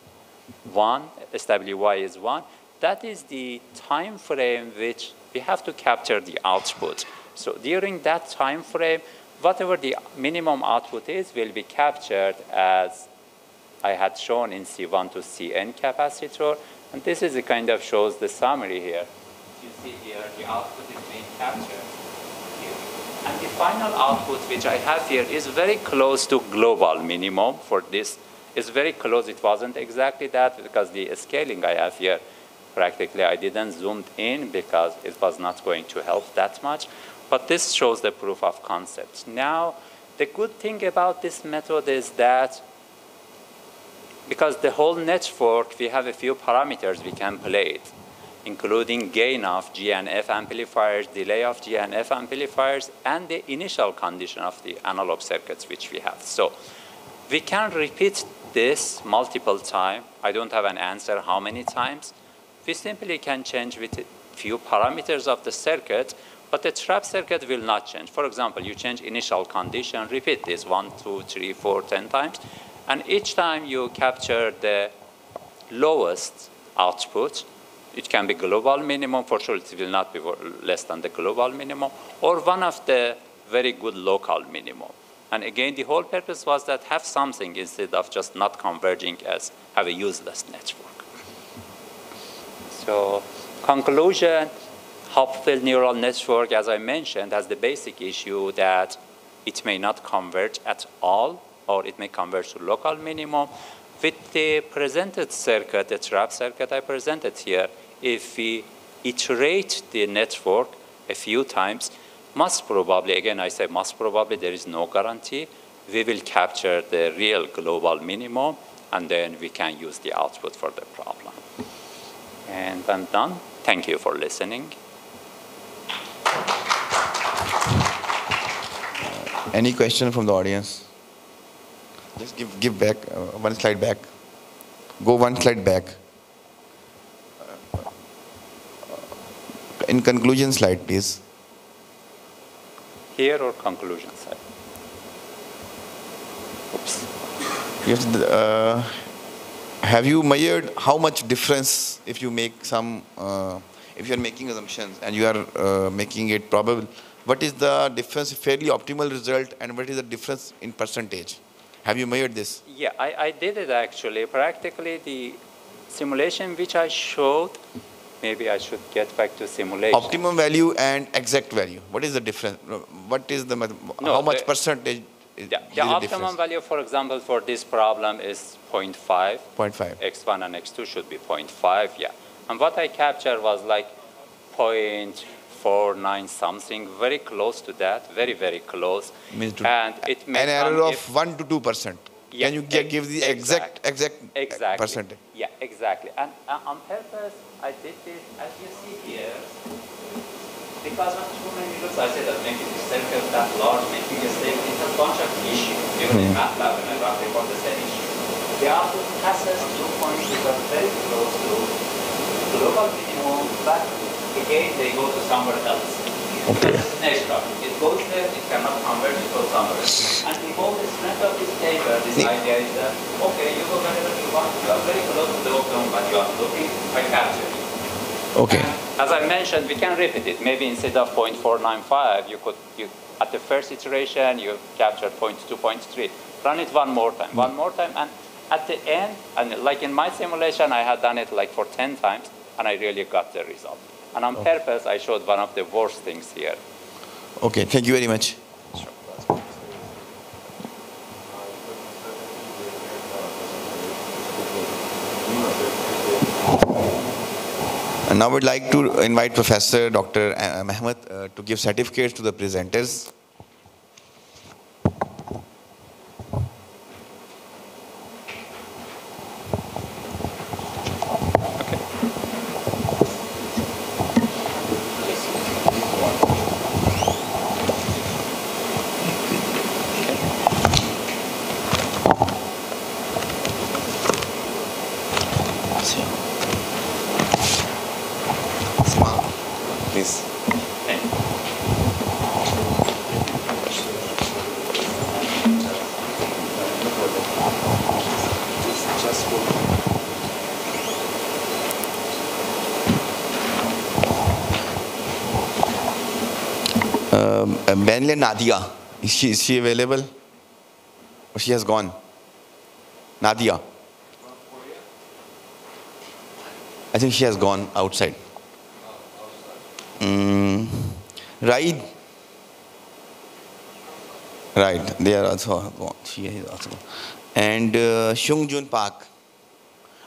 1, SWY is 1. That is the time frame which we have to capture the output. So during that time frame, whatever the minimum output is will be captured as I had shown in C1 to Cn capacitor. And this is a kind of shows the summary here. You see here, the output is being captured here. And the final output, which I have here, is very close to global minimum for this. It's very close. It wasn't exactly that because the scaling I have here, practically I didn't zoom in because it was not going to help that much. But this shows the proof of concept. Now, the good thing about this method is that because the whole network, we have a few parameters we can play it, including gain of G and F amplifiers, delay of G and F amplifiers, and the initial condition of the analog circuits which we have. So we can repeat this multiple times. I don't have an answer how many times. We simply can change with a few parameters of the circuit, but the trap circuit will not change. For example, you change initial condition, repeat this 1, 2, 3, 4, 10 times, and each time you capture the lowest output. It can be global minimum, for sure it will not be less than the global minimum, or one of the very good local minimum. And again, the whole purpose was that have something instead of just not converging as have a useless network. So conclusion, Hopfield neural network, as I mentioned, has the basic issue that it may not converge at all, or it may converge to local minimum. With the presented circuit, the trap circuit I presented here, if we iterate the network a few times, most probably, again I say most probably, there is no guarantee, we will capture the real global minimum, and then we can use the output for the problem. And I'm done. Thank you for listening. Any question from the audience? Just give back, one slide back. Go one slide back. In conclusion slide, please. Here or conclusion slide? Oops. Yes, have you measured how much difference if you make some, if you are making assumptions and you are making it probable, what is the difference, fairly optimal result, and what is the difference in percentage? Have you measured this? Yeah, I did it actually. Practically the simulation which I showed, maybe I should get back to simulation. Optimum value and exact value. What is the difference? What is the, how much percentage is the optimum value, for example, for this problem is 0.5. 0.5. X1 and X2 should be 0.5, yeah. And what I captured was like 0.49 something, very close to that, very, very close. And it may an error of 1 to 2%. Yeah, can you give the exact percentage? Yeah, exactly. And on purpose, I did this, as you see here, because of too many loops, I said that making the circle that large, making a stable, it has a bunch of issues. Even in MATLAB, when I ran report the same issue. The output passes 2 points which are very close to global minimum, but again, they go to somewhere else. Okay. This is natural. It goes there, it cannot convert, it goes somewhere else. And the whole strength of this paper, this idea is that, okay, you go wherever you want, you are very close to the optimum, but you are looking, I capture it. Okay. As I mentioned, we can repeat it. Maybe instead of 0.495, at the first iteration, you captured 0.2, 0.3. Run it one more time, and at the end, and like in my simulation, I had done it like for 10 times, and I really got the result. And on purpose, I showed one of the worst things here. Okay, thank you very much. And now we'd like to invite Professor Dr. Mehmet to give certificates to the presenters. Please. Benle Nadia. Is she available? Or she has gone? Nadia. I think she has gone outside. Right. Right. They are also gone. She is also gone. And Shung Jun Park.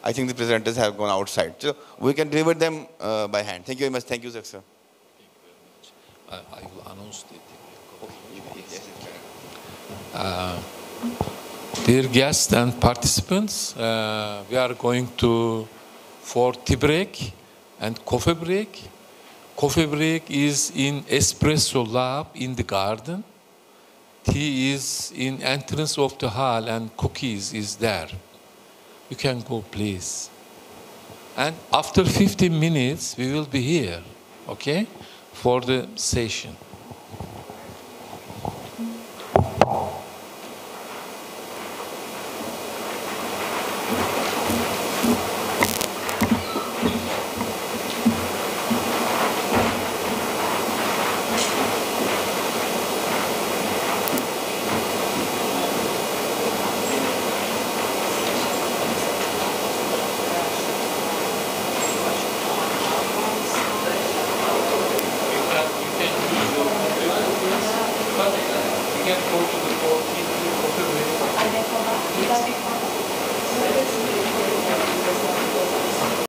I think the presenters have gone outside. So we can deliver them by hand. Thank you very much. Thank you, sir. I will announce it. Dear guests and participants, we are going for tea break and coffee break. Coffee break is in espresso lab in the garden. Tea is in entrance of the hall and cookies is there. You can go, please. And after 15 minutes, we will be here, okay, for the session.